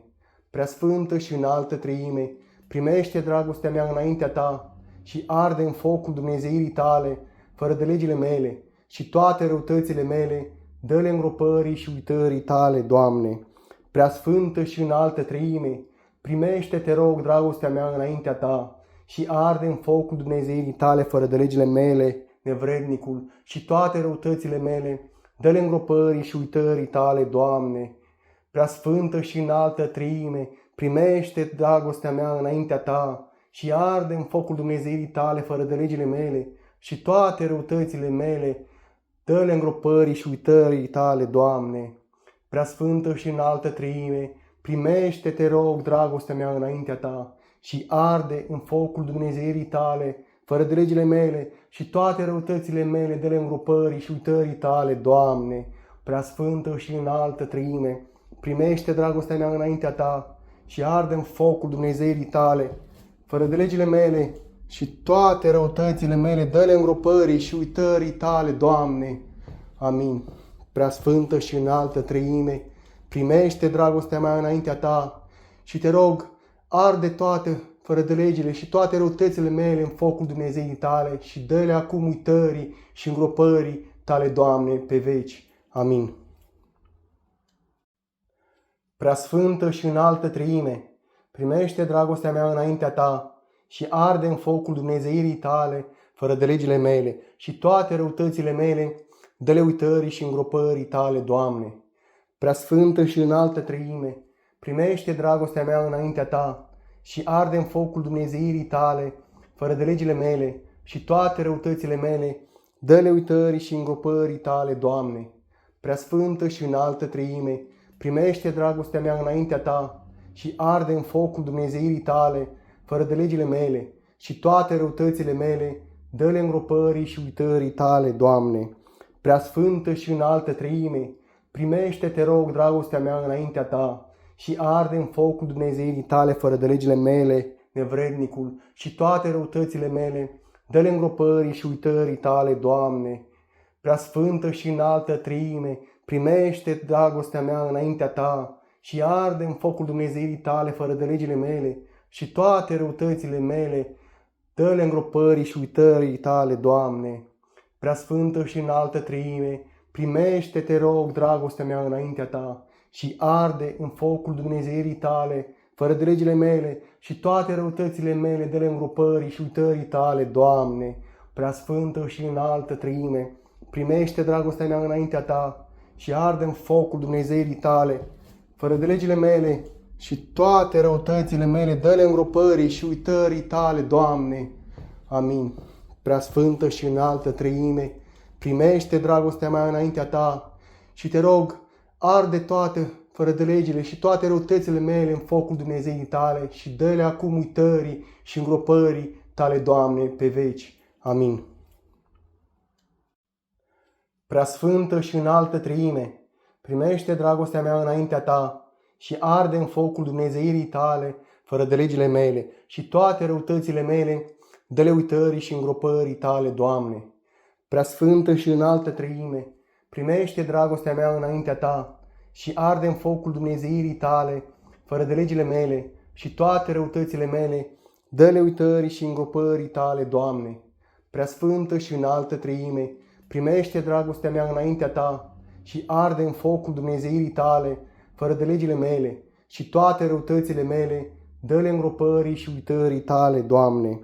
Preasfântă și înaltă treime, primește dragostea mea înaintea ta și arde în focul dumnezeirii tale, fără de legile mele și toate răutățile mele, dă-le îngropării și uitării tale, Doamne. Preasfântă și înaltă treime, primește, te rog, dragostea mea înaintea ta și arde în focul dumnezeirii tale, fără de legile mele, nevrednicul, și toate răutățile mele, dă-le îngropării și uitării tale, Doamne. Preasfântă și înaltă treime, primește dragostea mea înaintea ta și arde în focul dumnezeirii tale, fără de legile mele și toate răutățile mele, dă-le îngropării și uitării tale, Doamne. Preasfântă și înaltă treime, primește, te rog, dragostea mea înaintea ta și arde în focul dumnezeirii tale, fără de legile mele și toate răutățile mele, dă-le îngropării și uitării tale, Doamne. Preasfântă și înaltă treime, primește dragostea mea înaintea ta și arde în focul dumnezeirii tale, fără de legile mele și toate răutățile mele, dă-le îngropării și uitării tale, Doamne. Amin. Preasfântă și înaltă treime, primește dragostea mea înaintea ta și te rog, arde toate fără de legile și toate răutățile mele în focul Dumnezeirii tale și dă-le acum uitării și îngropării tale, Doamne, pe veci. Amin. Preasfântă și înaltă treime, primește dragostea mea înaintea ta și arde în focul Dumnezeirii tale, fără de legile mele și toate răutățile mele, dă-le uitării și îngropării tale, Doamne. Preasfântă și înaltă treime, primește dragostea mea înaintea ta și arde în focul Dumnezeirii tale, fără de legile mele și toate răutățile mele, dă-le uitării și îngropării tale, Doamne. Preasfântă și înaltă treime, primește dragostea mea înaintea ta și arde în focul Dumnezeirii tale, fără de legile mele și toate răutățile mele, dă-le îngropării și uitării tale, Doamne. Preasfântă și înaltă treime, primește, te rog, dragostea mea înaintea ta și arde în focul Dumnezeirii tale, fără de legile mele, nevrednicul, și toate răutățile mele, dă-le îngropării și uitării tale, Doamne. Preasfântă și înaltă treime, primește dragostea mea înaintea ta și arde în focul Dumnezeirii tale, fără de legile mele și toate răutățile mele, dă-le îngropării și uitării tale, Doamne. Preasfântă și înaltă treime, primește, te rog, dragostea mea înaintea ta și arde în focul Dumnezeirii tale, fără de legile mele și toate răutățile mele, dă-le îngropării și uitării tale, Doamne. Preasfântă și înaltă treime, primește dragostea mea înaintea ta și arde în focul Dumnezeirii tale, fără de legile mele și toate răutățile mele, dă-le îngropării și uitării tale, Doamne. Amin. Preasfântă și înaltă treime, primește dragostea mea înaintea ta și te rog, arde toate fără de legile și toate răutățile mele în focul Dumnezeirii tale și dă-le acum uitării și îngropării tale, Doamne, pe veci. Amin. Preasfântă și înaltă treime, primește dragostea mea înaintea ta și arde în focul Dumnezeirii tale, fără de legile mele și toate răutățile mele, dă-le uitării și îngropării tale, Doamne. Preasfântă și înaltă treime, primește dragostea mea înaintea ta și arde în focul Dumnezeirii tale, fără de legile mele și toate răutățile mele, dă-le uitării și îngropării tale, Doamne. Preasfântă și înaltă treime, primește dragostea mea înaintea ta și arde în focul Dumnezeirii tale, fără de legile mele și toate răutățile mele, dă-le îngropării și uitării tale, Doamne.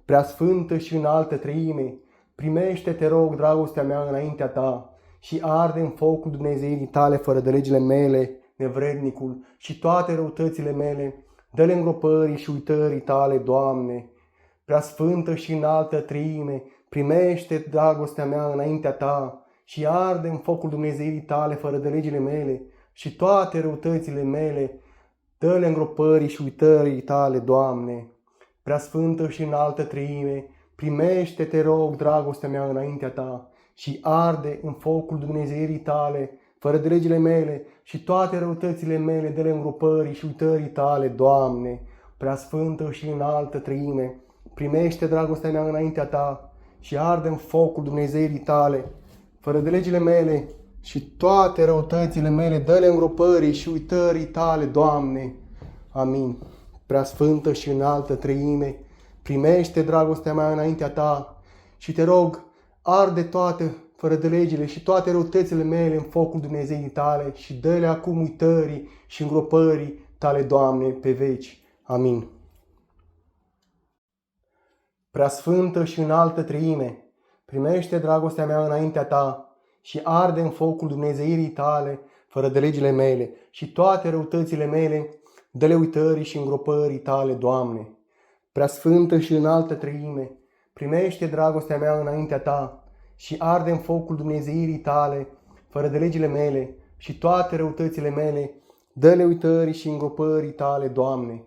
Preasfântă și înaltă treime, primește, te rog, dragostea mea înaintea ta și arde în focul Dumnezeirii tale, fără de legile mele, nevrednicul, și toate răutățile mele, dă-le îngropării și uitării tale, Doamne. Preasfântă și înaltă treime, primește dragostea mea înaintea ta și arde în focul Dumnezeirii tale, fără de legile mele și toate răutățile mele, dă-le îngropării și uitării tale, Doamne. Preasfântă și înaltă treime, primește, te rog, dragostea mea înaintea ta și arde în focul Dumnezeirii tale, fără de legile mele și toate răutățile mele, dă-le îngropării și uitării tale, Doamne. Preasfântă și înaltă treime, primește dragostea mea înaintea ta și arde în focul Dumnezeirii tale, fără de legile mele și toate răutățile mele, dă-le îngropării și uitării tale, Doamne. Amin. Preasfântă și înaltă treime, primește dragostea mea înaintea ta și te rog, arde toate fără de legile și toate răutățile mele în focul Dumnezeirii tale și dă-le acum uitării și îngropării tale, Doamne, pe veci. Amin. Preasfântă și înaltă treime, primește dragostea mea înaintea ta și arde în focul Dumnezeirii tale, fără de legile mele și toate răutățile mele, dă-le uitării și îngropării tale, Doamne. Preasfântă și înaltă treime, primește dragostea mea înaintea ta și arde în focul Dumnezeirii tale, fără de legile mele și toate răutățile mele, dă-le uitării și îngropării tale, Doamne.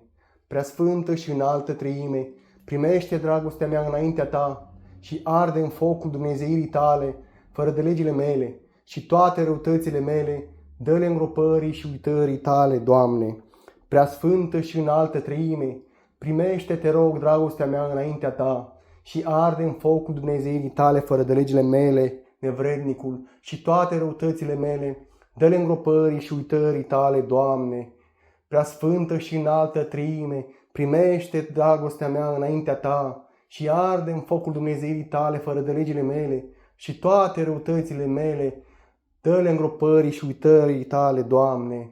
Preasfântă și înaltă treime, primește dragostea mea înaintea ta și arde în focul Dumnezeirii tale, fără de legile mele și toate răutățile mele, dă-le îngropării și uitării tale, Doamne. Preasfântă și înaltă treime, primește, te rog, dragostea mea înaintea ta și arde în focul Dumnezeirii tale, fără de legile mele, nevrednicul, și toate răutățile mele, dă-le îngropării și uitării tale, Doamne. Preasfântă și înaltă treime, primește dragostea mea înaintea ta și arde în focul Dumnezeirii tale, fără de legile mele și toate răutățile mele, dă-le îngropării și uitării tale, Doamne.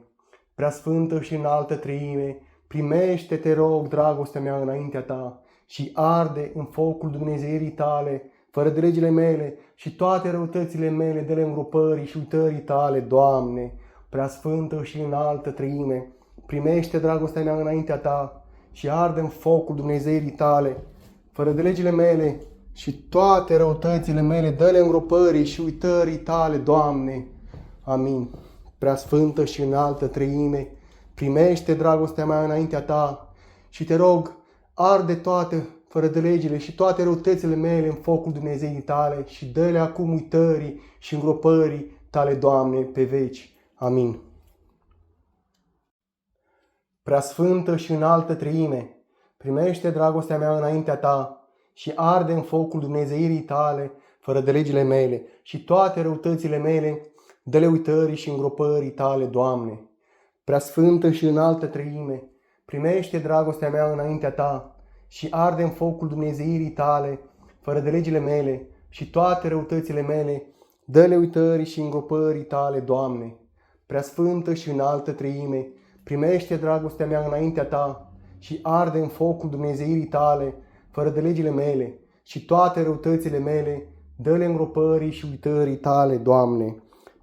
Preasfântă și înaltă treime, primește, te rog, dragostea mea înaintea ta și arde în focul Dumnezeirii tale, fără de legile mele și toate răutățile mele, dă-le îngropării și uitării tale, Doamne. Preasfântă și înaltă treime, primește dragostea mea înaintea ta și arde în focul Dumnezeirii tale, fără de legile mele și toate răutățile mele, dă-le îngropării și uitării tale, Doamne. Amin. Preasfântă și înaltă treime, primește dragostea mea înaintea ta și te rog, arde toate fără de legile și toate răutățile mele în focul Dumnezeirii tale și dă-le acum uitării și îngropării tale, Doamne, pe veci. Amin. Preasfântă și înaltă treime, primește dragostea mea înaintea ta și arde în focul Dumnezeirii tale, fără de legile mele și toate răutățile mele, dă-le uitării și îngropării tale, Doamne. Preasfântă și înaltă treime, primește dragostea mea înaintea ta și arde în focul Dumnezeirii tale, fără de legile mele și toate răutățile mele, dă-le uitării și îngropării tale, Doamne. Preasfântă și înaltă treime, primește dragostea mea înaintea ta și arde în focul Dumnezeirii tale, fără de legile mele și toate răutățile mele, dă-le îngropării și uitării tale, Doamne.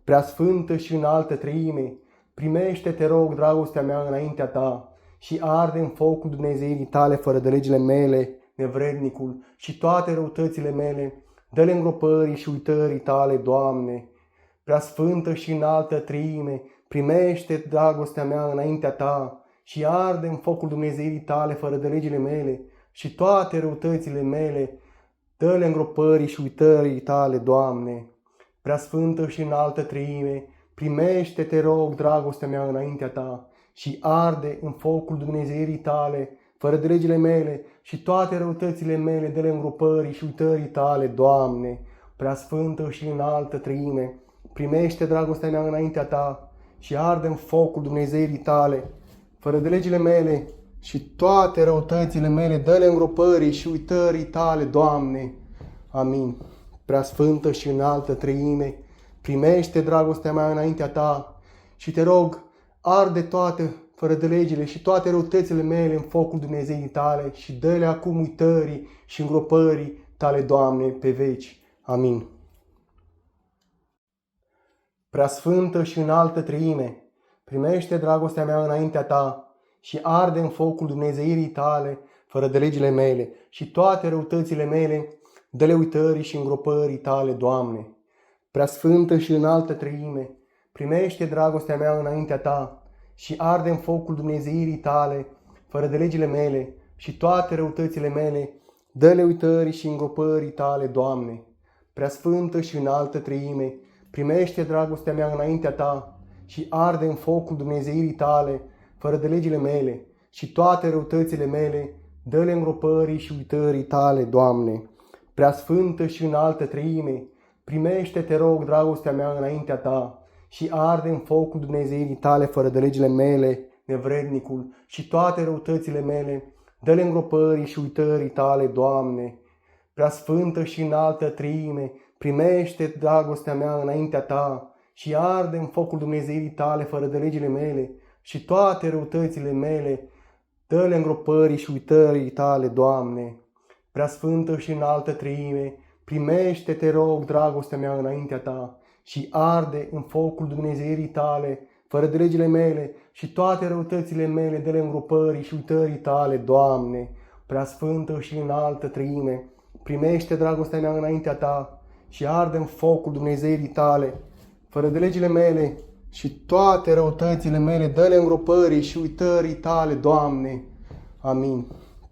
Preasfântă și înaltă treime, primește, te rog, dragostea mea înaintea ta și arde în focul Dumnezeirii tale, fără de legile mele, nevrednicul, și toate răutățile mele, dă-le îngropării și uitării tale, Doamne. Preasfântă și înaltă treime, primește dragostea mea înaintea ta și arde în focul Dumnezeirii tale, fără de legile mele și toate răutățile mele, dă-le îngropării și uitării tale, Doamne. Preasfântă și înaltă treime, primește, te rog, dragostea mea înaintea ta și arde în focul Dumnezeirii tale, fără de legile mele și toate răutățile mele, dă-le îngropării și uitării tale, Doamne. Preasfântă și înaltă treime, primește dragostea mea înaintea ta și arde în focul Dumnezeirii tale, fără de legile mele și toate răutățile mele, dă-le îngropării și uitării tale, Doamne. Amin. Preasfântă și înaltă treime, primește dragostea mea înaintea ta și te rog, arde toate fără de legile și toate răutățile mele în focul Dumnezeirii tale și dă-le acum uitării și îngropării tale, Doamne, pe veci. Amin. Preasfântă și înaltă treime, primește dragostea mea înaintea ta și arde în focul Dumnezeirii tale, fără de legile mele și toate răutățile mele, dă-le uitării și îngropării tale, Doamne. Preasfântă și înaltă treime, primește dragostea mea înaintea ta și arde în focul Dumnezeirii tale, fără de legile mele și toate răutățile mele, dă-le uitării și îngropării tale, Doamne. Preasfântă și înaltă treime, primește dragostea mea înaintea ta și arde în focul Dumnezeirii tale, fără de legile mele și toate răutățile mele, dă-le îngropării și uitării tale, Doamne. Preasfântă și înaltă treime, primește, te rog, dragostea mea înaintea ta și arde în focul Dumnezeirii tale fără de legile mele, nevrednicul, și toate răutățile mele, dă-le îngropării și uitării tale, Doamne. Preasfântă și înaltă treime, primește dragostea mea înaintea ta și arde în focul Dumnezeirii tale fără de legile mele și toate răutățile mele, dă-le îngropării și uitării tale, Doamne. Preasfântă și înaltă treime, primește, te rog, dragostea mea înaintea ta și arde în focul Dumnezeirii tale fără de legile mele și toate răutățile mele, dă-le îngropării și uitării tale, Doamne. Preasfântă și înaltă treime, primește dragostea mea înaintea ta și arde în focul Dumnezeirii tale fără de legile mele și toate răutățile mele, dă-le îngropării și uitării tale, Doamne. Amin.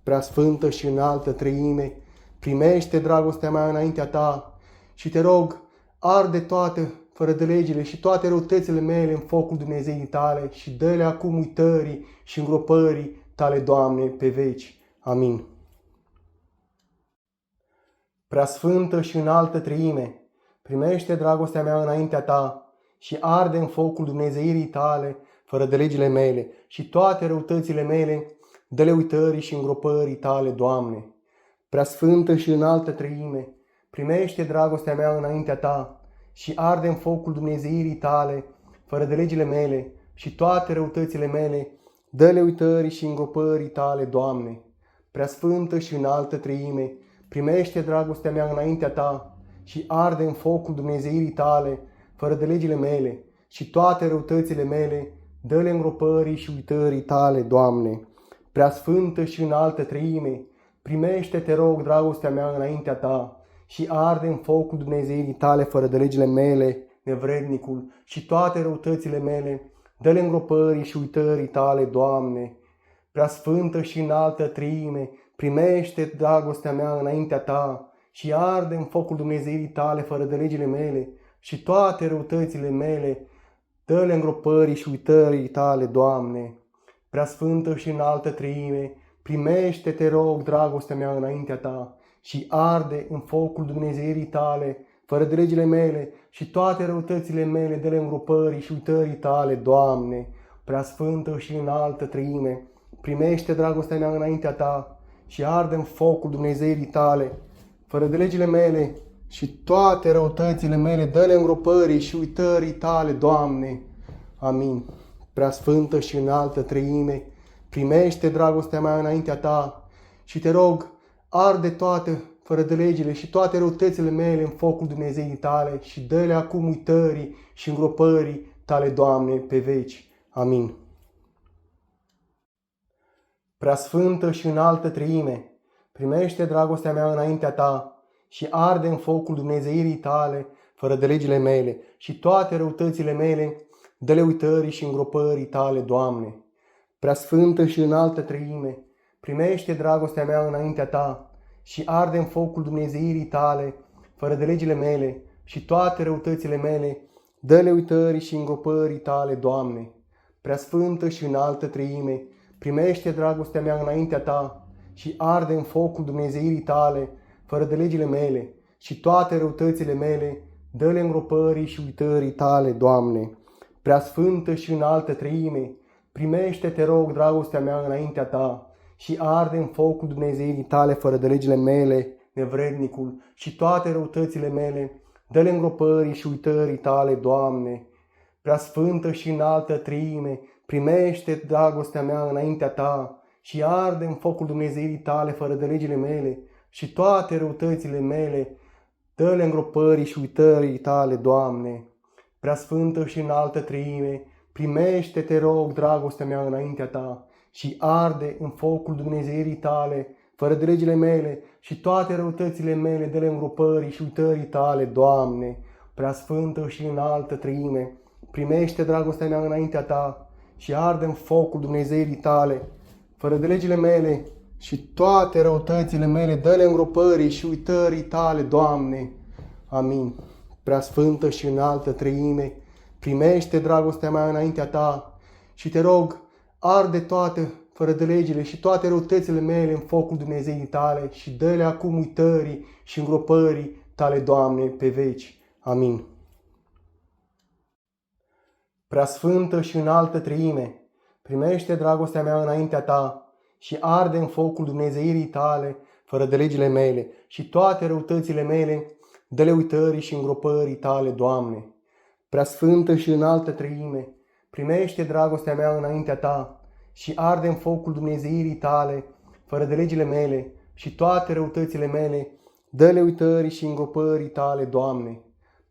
Preasfântă și înaltă treime, primește dragostea mea înaintea ta și te rog, arde toate fără de legile și toate răutățile mele în focul Dumnezeirii tale și dă-le acum uitării și îngropării tale, Doamne, pe veci. Amin. Preasfântă și înaltă treime, primește dragostea mea înaintea ta și arde în focul Dumnezeirii tale fără de legile mele și toate răutățile mele, dă-le uitării și îngropării tale, Doamne. Preasfântă și înaltă treime, primește dragostea mea înaintea ta și arde în focul Dumnezeirii tale fără de legile mele și toate răutățile mele, dă-le uitării și îngropării tale, Doamne. Preasfântă și înaltă treime, primește dragostea mea înaintea ta și arde în focul Dumnezeirii tale fără de legile mele și toate răutățile mele, dă-le îngropării și uitării tale, Doamne. Preasfântă și înaltă treime, primește, te rog, dragostea mea înaintea ta și arde în focul Dumnezeirii tale fără de legile mele, nevrednicul, și toate răutățile mele, dă-le îngropării și uitării tale, Doamne. Preasfântă și înaltă treime, primește dragostea mea înaintea ta și arde în focul Dumnezeirii tale fără de legile mele și toate răutățile mele, dă-le îngropării și uitării tale, Doamne. Preasfântă și înaltă treime, primește, te rog, dragostea mea înaintea ta și arde în focul Dumnezeirii tale fără de legile mele și toate răutățile mele, dă-le îngropării și uitării tale, Doamne. Preasfântă și înaltă treime, primește dragostea mea înaintea ta și arde în focul Dumnezeirii tale fără de legile mele și toate răutățile mele, dă-le îngropării și uitării tale, Doamne. Amin. Preasfântă și înaltă treime, primește dragostea mea înaintea ta și te rog, arde toate fără de legile și toate răutățile mele în focul Dumnezeirii tale și dă-le acum uitării și îngropării tale, Doamne, pe veci. Amin. Preasfântă și înaltă treime, primește dragostea mea înaintea ta și arde în focul Dumnezeirii tale fără de legile mele și toate răutățile mele, dă-le uitării și îngropării tale, Doamne. Preasfântă și înaltă treime, primește dragostea mea înaintea ta și arde în focul Dumnezeirii tale fără de legile mele și toate răutățile mele, dă-le uitării și îngropării tale, Doamne. Preasfântă și înaltă treime, primește dragostea mea înaintea ta și arde în focul Dumnezeirii tale fără de legile mele și toate răutățile mele, dă-le îngropării și uitării tale, Doamne. Preasfântă și înaltă treime, primește, te rog, dragostea mea înaintea ta și arde în focul Dumnezeirii tale fără de legile mele, nevrednicul, și toate răutățile mele, dă-le îngropării și uitării tale, Doamne. Preasfântă și înaltă treime, primește dragostea mea înaintea ta și arde în focul Dumnezeirii tale fără de legile mele și toate răutățile mele, dă-le îngropării și uitării tale, Doamne. Preasfântă și înaltă treime, primește, te rog, dragostea mea înaintea ta și arde în focul Dumnezeirii tale fără de legile mele și toate răutățile mele, dă-le îngropării și uitării tale, Doamne. Preasfântă și înaltă treime, primește dragostea mea înaintea ta și arde în focul Dumnezeirii tale fără de legile mele și toate răutățile mele, dă-le îngropării și uitării tale, Doamne. Amin. Preasfântă și înaltă treime, primește dragostea mea înaintea ta și te rog, arde toate fără de legile și toate răutățile mele în focul Dumnezeii tale și dă-le acum uitării și îngropării tale, Doamne, pe veci. Amin. Preasfântă și înaltă Treime, primește dragostea mea înaintea ta și arde în focul Dumnezeirii tale, fără de legile mele și toate răutățile mele, dă-le uitării și îngropării tale, Doamne. Preasfântă și înaltă Treime, primește dragostea mea înaintea ta și arde în focul Dumnezeirii tale, fără de legile mele și toate răutățile mele, dă-le uitării și îngropării tale, Doamne.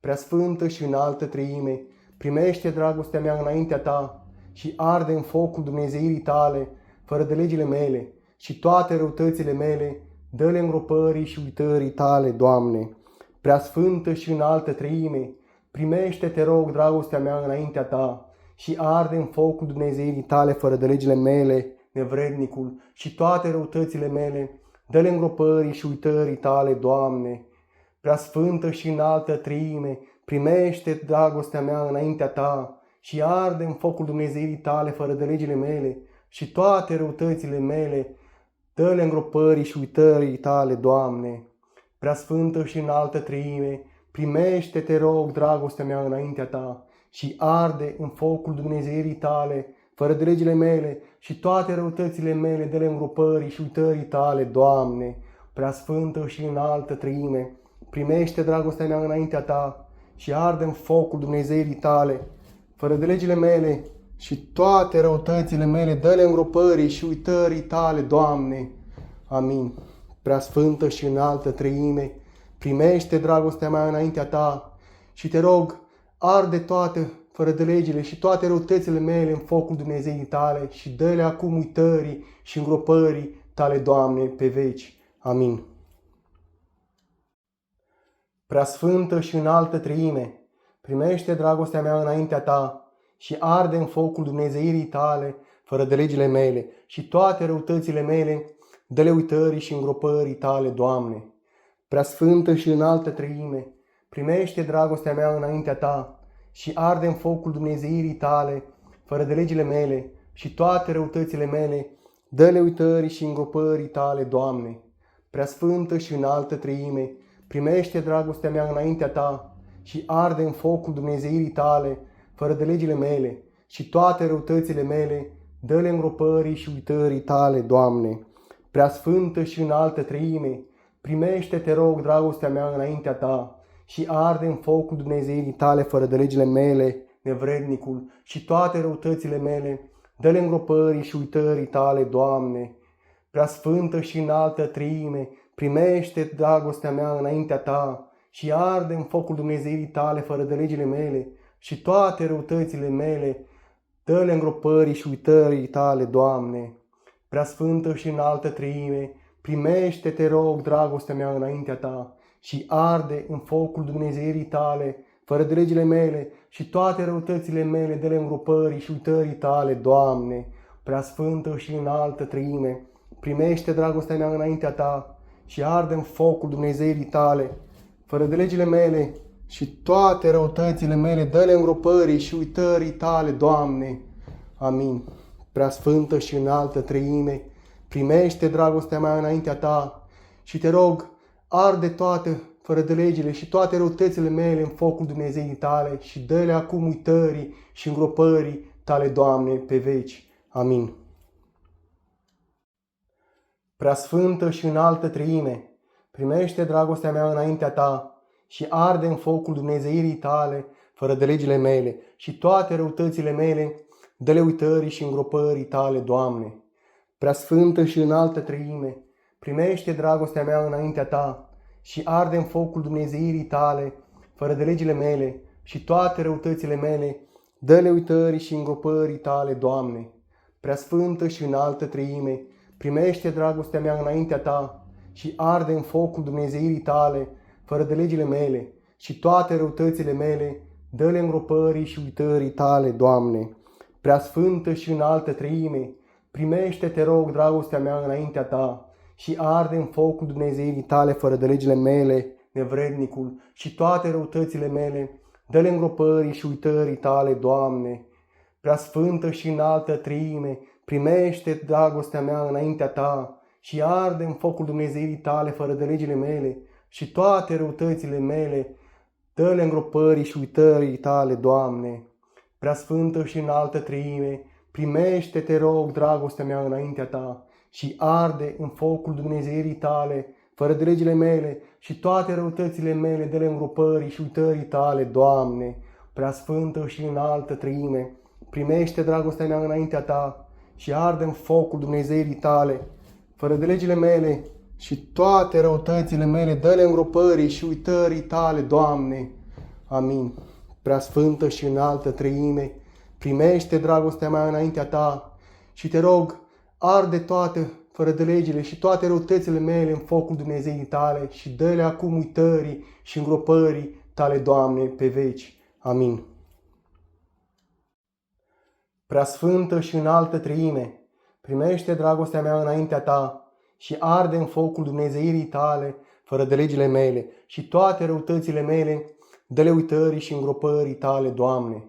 Preasfântă și înaltă Treime, primește dragostea mea înaintea ta și arde în focul Dumnezeirii tale, fără de legile mele și toate răutățile mele, dă-le îngropării și uitării tale, Doamne. Preasfântă și înaltă Treime, primește, te rog, dragostea mea înaintea ta și arde în focul Dumnezeirii tale, fără de legile mele, nevrednicul, și toate răutățile mele, dă-le îngropării și uitării tale, Doamne. Preasfântă și înaltă Treime, primește dragostea mea înaintea ta și arde în focul Dumnezeirii tale, fără de legile mele și toate răutățile mele, dă-le îngropării și uitării tale, Doamne. Preasfântă și înaltă Treime, primește, te rog, dragostea mea înaintea ta și arde în focul Dumnezeirii tale, fără de legile mele și toate răutățile mele, dă-le îngropării și uitării tale, Doamne. Preasfântă și înaltă Treime, primește dragostea mea înaintea ta și arde în focul Dumnezeirii tale, fără de legile mele și toate răutățile mele, dă-le îngropării și uitării tale, Doamne. Amin. Preasfântă și înaltă Treime, primește dragostea mea înaintea ta și te rog, arde toate fără de legile și toate răutățile mele în focul Dumnezeirii tale și dă-le acum uitării și îngropării tale, Doamne, pe veci. Amin. Preasfântă și înaltă Treime, primește dragostea mea înaintea ta și arde în focul Dumnezeirii tale, fără de legile mele și toate răutățile mele, dă-le uitării și îngropării tale, Doamne. Preasfântă și înaltă Treime, primește dragostea mea înaintea ta și arde în focul Dumnezeirii tale, fără de legile mele și toate răutățile mele, dă-le uitării și îngropării tale, Doamne. Preasfântă și înaltă Treime, primește dragostea mea înaintea ta și arde în focul Dumnezeirii tale, fără de legile mele și toate răutățile mele, dă-le îngropării și uitării tale, Doamne. Preasfântă și înaltă Treime, primește, te rog, dragostea mea înaintea ta și arde în focul Dumnezeirii tale, fără de legile mele, nevrednicul, și toate răutățile mele, dă-le îngropării și uitării tale, Doamne. Preasfântă și înaltă Treime, primește dragostea mea înaintea ta și arde în focul Dumnezeirii tale, fără de legile mele și toate răutățile mele, dă-le îngropării și uitării tale, Doamne. Preasfântă și înaltă Treime, primește, te rog, dragostea mea înaintea ta și arde în focul Dumnezeirii tale, fără de legile mele și toate răutățile mele, dă-le îngropării și uitării tale, Doamne. Preasfântă și înaltă Treime, primește dragostea mea înaintea ta și arde în focul Dumnezeirii tale, fără de legile mele și toate răutățile mele, dă-le îngropării și uitării tale, Doamne. Amin. Preasfântă și înaltă Treime, primește dragostea mea înaintea ta și te rog, arde toate fără de legile și toate răutățile mele în focul Dumnezeirii tale și dă-le acum uitării și îngropării tale, Doamne, pe veci. Amin. Preasfântă și înaltă Treime, primește dragostea mea înaintea ta și arde în focul Dumnezeirii tale, fără de legile mele și toate răutățile mele, dă-le uitării și îngropării tale, Doamne. Preasfântă și înaltă Treime, primește dragostea mea înaintea ta și arde în focul Dumnezeirii tale, fără de legile mele și toate răutățile mele, dă-le uitării și îngropării tale, Doamne. Preasfântă și înaltă Treime, primește dragostea mea înaintea ta și arde în focul Dumnezeirii tale, fără de legile mele și toate răutățile mele, dă-le îngropării și uitării tale, Doamne. Preasfântă și înaltă Treime, primește, te rog, dragostea mea înaintea ta și arde în focul Dumnezeirii tale, fără de legile mele, nevrednicul, și toate răutățile mele, dă-le îngropării și uitării tale, Doamne. Preasfântă și înaltă Treime, primește dragostea mea înaintea ta și arde în focul Dumnezeirii tale fără de legile mele și toate răutățile mele, dă-le îngropării și uitării tale, Doamne. Preasfântă și înaltă Treime, primește, te rog, dragostea mea înaintea ta și arde în focul Dumnezeirii tale fără de legile mele și toate răutățile mele, dă-le îngropării și uitării tale, Doamne. Preasfântă și înaltă Treime, primește dragostea mea înaintea ta și arde în focul Dumnezeirii tale fără de legile mele și toate răutățile mele, dă-le îngropării și uitării tale, Doamne. Amin. Preasfântă și înaltă Treime, primește dragostea mea înaintea ta și te rog, arde toate fără de legile și toate răutățile mele în focul Dumnezeirii tale și dă-le acum uitării și îngropării tale, Doamne, pe veci. Amin. Preasfântă și înaltă Treime, primește dragostea mea înaintea ta și arde în focul Dumnezeirii tale fără de legile mele și toate răutățile mele, dă-le uitării și îngropării tale, Doamne.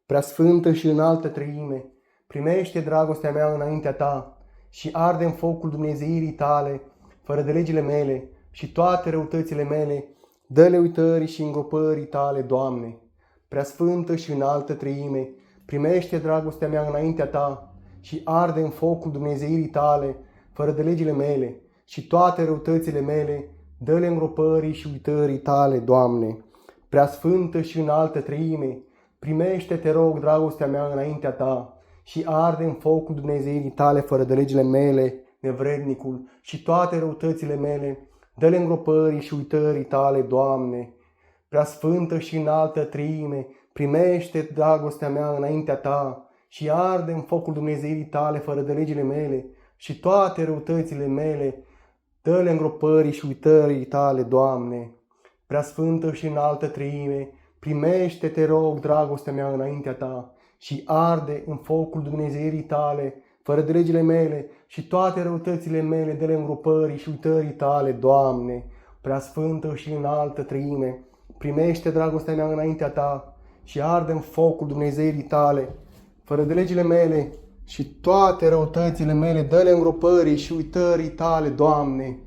Preasfântă și înaltă Treime, primește dragostea mea înaintea ta și arde în focul Dumnezeirii tale fără de legile mele și toate răutățile mele, dă-le uitării și îngropării tale, Doamne. Preasfântă și înaltă Treime, primește dragostea mea înaintea ta și arde în focul Dumnezeirii tale fără de legile mele și toate răutățile mele, dă-le îngropării și uitării tale, Doamne. Preasfântă și înaltă Treime, primește, te rog, dragostea mea înaintea ta și arde în focul Dumnezeirii tale fără de legile mele, nevrednicul, și toate răutățile mele, dă-le îngropării și uitării tale, Doamne. Preasfântă și înaltă Treime, primește dragostea mea înaintea ta și arde în focul Dumnezeirii tale fără de legile mele și toate răutățile mele, dă-le îngropării și uitării tale, Doamne. Preasfântă și înaltă Treime, primește, te rog, dragostea mea înaintea ta și arde în focul Dumnezeirii tale fără de legile mele și toate răutățile mele, dă-le îngropării și uitării tale, Doamne. Preasfântă și înaltă Treime, primește dragostea mea înaintea ta și arde în focul Dumnezeirii tale fără de legile mele și toate răutățile mele, dă-le îngropării și uitării tale, Doamne.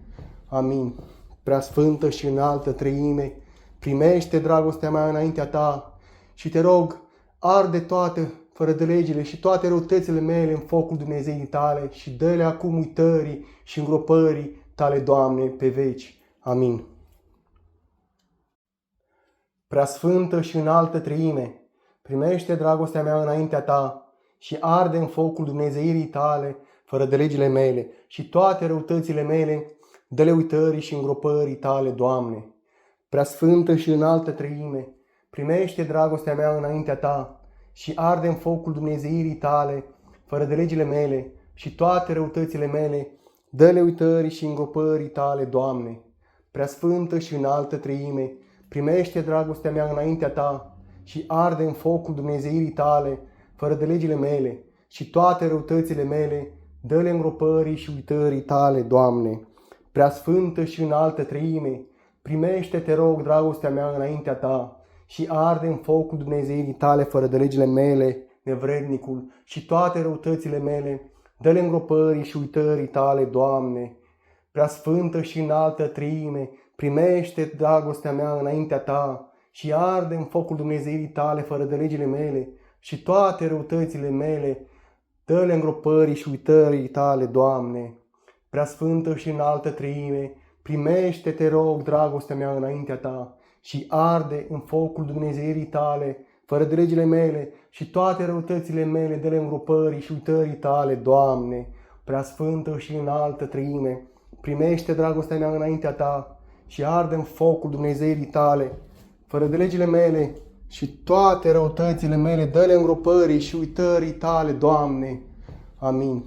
Amin. Preasfântă și înaltă Treime, primește dragostea mea înaintea ta și te rog, arde toate fără de legile și toate răutățile mele în focul Dumnezeirii tale și dă-le acum uitării și îngropării tale, Doamne, pe veci. Amin. Preasfântă și înaltă Treime, primește dragostea mea înaintea ta și arde în focul Dumnezeirii tale fără de legile mele și toate răutățile mele, dă-le uitării și îngropării tale, Doamne. Preasfântă și înaltă Treime, primește dragostea mea înaintea ta și arde în focul Dumnezeirii tale fără de legile mele și toate răutățile mele, dă-le uitării și îngropării tale, Doamne. Preasfântă și înaltă Treime, primește dragostea mea înaintea ta și arde în focul Dumnezeirii tale fără de legile mele și toate răutățile mele, dă-le îngropării și uitării tale, Doamne. Preasfântă și înaltă Treime, primește, te rog, dragostea mea înaintea ta și arde în focul Dumnezeirii tale fără de legile mele, nevrednicul, și toate răutățile mele, dă-le îngropării și uitării tale, Doamne. Preasfântă și înaltă Treime, primește dragostea mea înaintea ta și arde în focul Dumnezeirii tale fără de legile mele și toate răutățile mele, dă-le îngropării și uitării tale, Doamne. Preasfântă și înaltă Treime, primește, te rog, dragostea mea înaintea ta și arde în focul Dumnezeirii tale fără de legile mele și toate răutățile mele, dă-le îngropării și uitării tale, Doamne. Preasfântă și înaltă Treime, primește dragostea mea înaintea ta și arde în focul Dumnezeirii tale fără de legile mele și toate răutățile mele, dă-le îngropării și uitării tale, Doamne. Amin.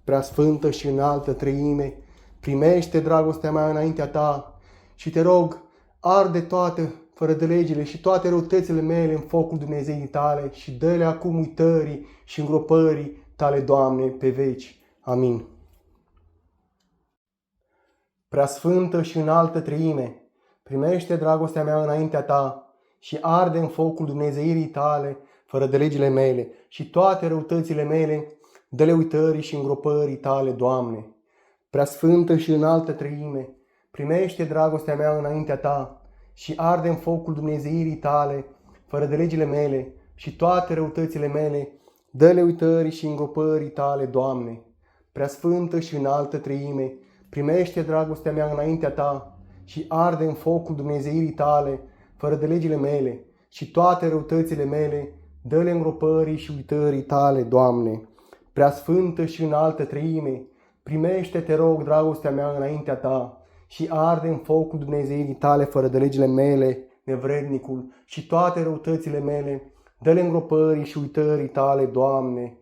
Preasfântă și înaltă Treime, primește dragostea mea înaintea ta și te rog, arde toate fără de legile și toate răutățile mele în focul Dumnezeirii tale și dă-le acum uitării și îngropării tale, Doamne, pe veci. Amin. Preasfântă și înaltă Treime, primește dragostea mea înaintea ta și arde în focul Dumnezeirii tale fără de legile mele, și toate răutățile mele, dă-le uitării și îngropării tale, Doamne. Preasfântă și înaltă treime, primește dragostea mea înaintea ta și arde în focul dumnezeirii tale, fără de legile mele, și toate răutățile mele, dă-le uitării și îngropării tale, Doamne. Preasfântă și înaltă treime, primește dragostea mea înaintea ta și arde în focul dumnezeirii tale, fără de legile mele, și toate răutățile mele, dă-le îngropării și uitării tale, Doamne. Preasfântă și înaltă treime, primește, te rog, dragostea mea înaintea ta și arde în focul dumnezeirii tale, fără de legile mele, nevrednicul, și toate răutățile mele, dă-le îngropării și uitării tale, Doamne.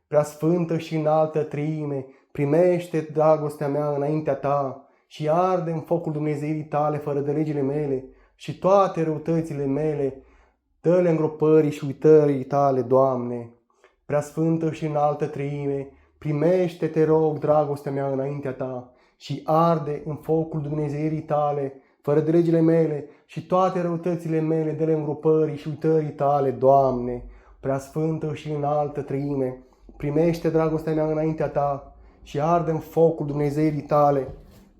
Preasfântă și înaltă treime, primește dragostea mea înaintea ta și arde în focul dumnezeirii tale, fără de legile mele, și toate răutățile mele, dă-le îngropării și uitării tale, Doamne. Preasfântă și înaltă treime, primește, te rog, dragostea mea înaintea ta și arde în focul dumnezeirii tale, fără de legile mele, și toate răutățile mele, dă-le îngropării și uitării tale, Doamne. Preasfântă și înaltă treime, primește dragostea mea înaintea ta și arde în focul dumnezeirii tale,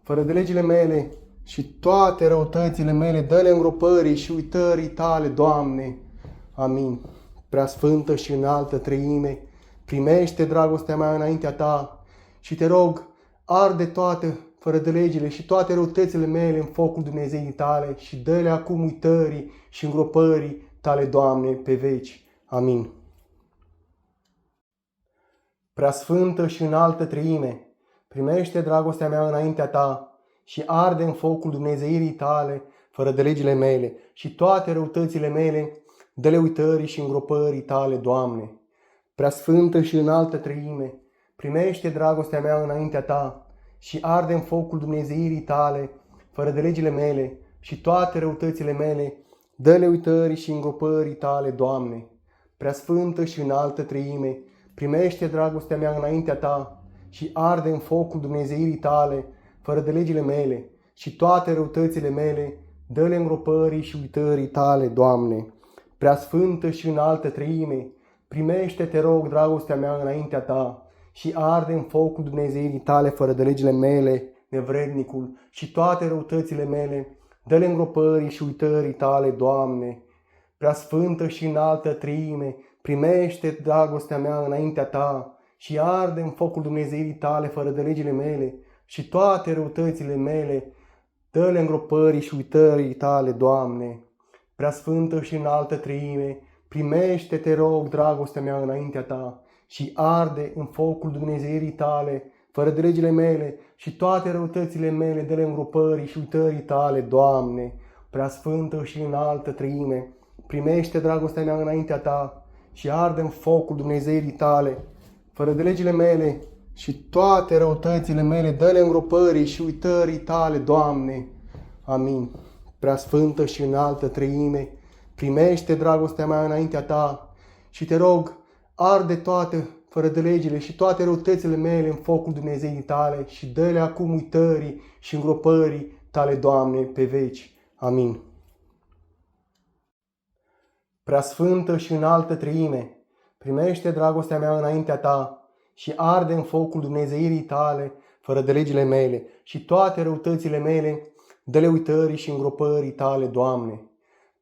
fără de legile mele, și toate răutățile mele, dă-le îngropării și uitării tale, Doamne. Amin. Preasfântă și înaltă treime, primește dragostea mea înaintea ta și te rog, arde toate fără de legile și toate răutățile mele în focul Dumnezeirii tale și dă-le acum uitării și îngropării tale, Doamne, pe veci. Amin. Preasfântă și înaltă treime, primește dragostea mea înaintea ta și arde în focul Dumnezeirii tale, fără de legile mele, și toate răutățile mele, dă-le uitării și îngropării tale, Doamne. Preasfântă și înaltă treime, primește dragostea mea înaintea ta și arde în focul Dumnezeirii tale, fără de legile mele, și toate răutățile mele, dă-le uitării și îngropării tale, Doamne. Preasfântă și înaltă treime, primește dragostea mea înaintea ta și arde în focul Dumnezeirii tale, fără de legile mele, și toate răutățile mele, dă-le îngropării și uitării tale, Doamne. Preasfântă și înaltă treime, primește, te rog, dragostea mea înaintea ta și arde în focul Dumnezeirii tale, fără de legile mele, nevrednicul, și toate răutățile mele, dă-le îngropării și uitării tale, Doamne. Preasfântă și înaltă treime, primește dragostea mea înaintea ta și arde în focul Dumnezeirii tale, fără de legile mele, și toate răutățile mele, dă-le îngropării și uitării tale, Doamne. Preasfântă și înaltă treime, primește, te rog, dragostea mea înaintea ta și arde în focul Dumnezeirii tale, fără de legile mele, și toate răutățile mele, dă-le îngropării și uitării tale, Doamne. Preasfântă și înaltă treime, primește dragostea mea înaintea ta și arde în focul Dumnezeirii tale, fără de legile mele, și toate răutățile mele, dă-le îngropării și uitării tale, Doamne. Amin. Preasfântă și înaltă treime, primește dragostea mea înaintea ta și te rog, arde toate fără de legile și toate răutățile mele în focul Dumnezeirii tale și dă-le acum uitării și îngropării tale, Doamne, pe veci. Amin. Preasfântă și înaltă treime, primește dragostea mea înaintea ta și arde în focul Dumnezeirii tale, fără de legile mele, și toate răutățile mele, dă-le uitării și îngropării tale, Doamne.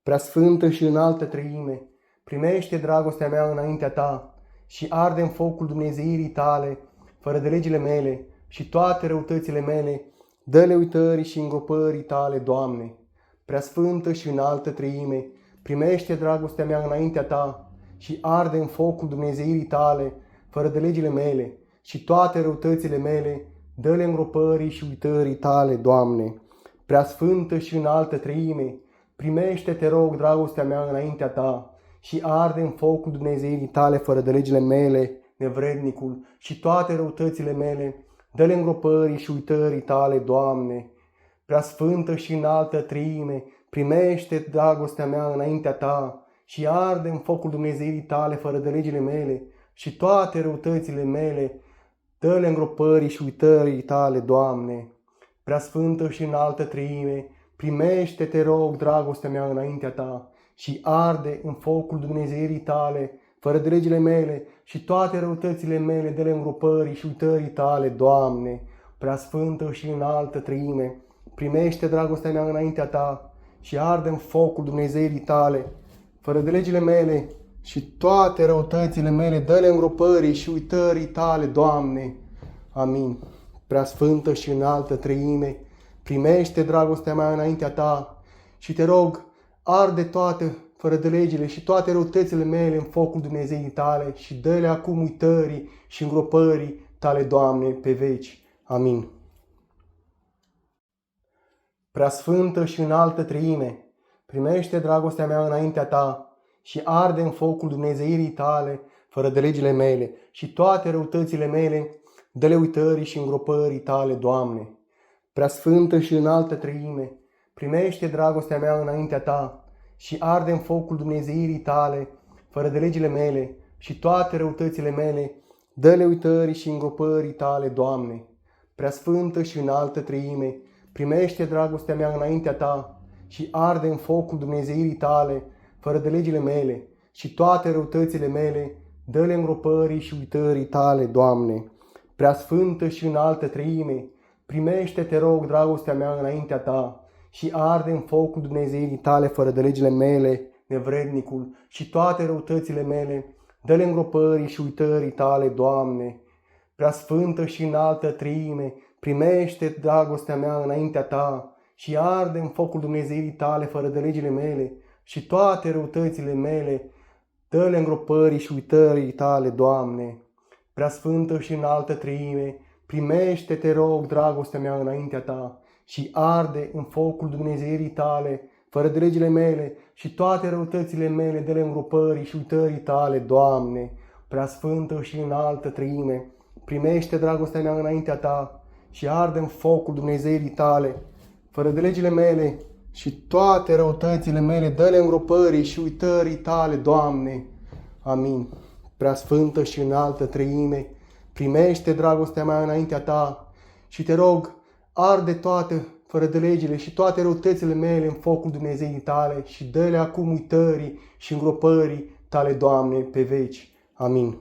Preasfântă și înaltă treime, primește dragostea mea înaintea ta și arde în focul Dumnezeirii tale, fără de legile mele, și toate răutățile mele, dă-le uitării și îngropării tale, Doamne. Preasfântă și înaltă treime, primește dragostea mea înaintea ta și arde în focul Dumnezeirii tale, fără de legile mele, și toate răutățile mele, dă-le îngropării și uitării tale, Doamne. Preasfântă și înaltă treime, primește, te rog, dragostea mea înaintea ta și arde în focul Dumnezeirii tale, fără de legile mele, nevrednicul, și toate răutățile mele, dă-le îngropării și uitării tale, Doamne. Preasfântă și înaltă treime, primește dragostea mea înaintea ta și arde în focul Dumnezeirii tale, fără de legile mele, și toate răutățile mele, dă-le îngropării și uitării tale, Doamne. Preasfântă și înaltă treime, primește, te rog, dragostea mea înaintea ta și arde în focul Dumnezeirii tale, fără de legile mele și toate răutățile mele de le îngropării și uitării tale, Doamne, preasfântă și înaltă treime, primește dragostea mea înaintea ta și arde în focul Dumnezeirii tale, fără de legile mele și toate răutățile mele, dă-le îngropării și uitării tale, Doamne. Amin. Preasfântă și înaltă treime, primește dragostea mea înaintea ta și te rog, arde toate fără de legile și toate răutățile mele în focul Dumnezeirii tale și dă-le acum uitării și îngropării tale, Doamne, pe veci. Amin. Preasfântă și înaltă treime, primește dragostea mea înaintea ta și arde în focul Dumnezeirii tale, fără de legile mele și toate răutățile mele, dă-le uitării și îngropării tale, Doamne. Preasfântă și înaltă treime, primește dragostea mea înaintea ta și arde în focul Dumnezeirii tale, fără de legile mele și toate răutățile mele, dă-le uitării și îngropării tale, Doamne. Preasfântă și înaltă treime, primește dragostea mea înaintea ta și arde în focul Dumnezeirii tale, fără de legile mele și toate răutățile mele, dă-le îngropării și uitării tale, Doamne. Preasfântă și înaltă treime, primește, te rog, dragostea mea înaintea ta și arde în focul Dumnezeirii tale, fără de legile mele, nevrednicul, și toate răutățile mele, dă-le îngropării și uitării tale, Doamne. Preasfântă și înaltă treime, primește dragostea mea înaintea ta și arde în focul Dumnezeirii tale, fără de legile mele și toate răutățile mele, dă-le îngropării și uitării tale, Doamne. Preasfântă și înaltă treime, primește, te rog, dragostea mea înaintea ta și arde în focul Dumnezeirii tale, fără de legile mele și toate răutățile mele, dă-le îngropării și uitării tale, Doamne. Preasfântă și înaltă treime, primește dragostea mea înaintea ta și arde în focul Dumnezeirii tale, fără de legile mele și toate răutățile mele, dă-le îngropării și uitării tale, Doamne. Amin. Preasfântă și înaltă treime, primește dragostea mea înaintea ta și te rog, arde toate fără de legile și toate răutățile mele în focul Dumnezeirii tale și dă-le acum uitării și îngropării tale, Doamne, pe veci. Amin.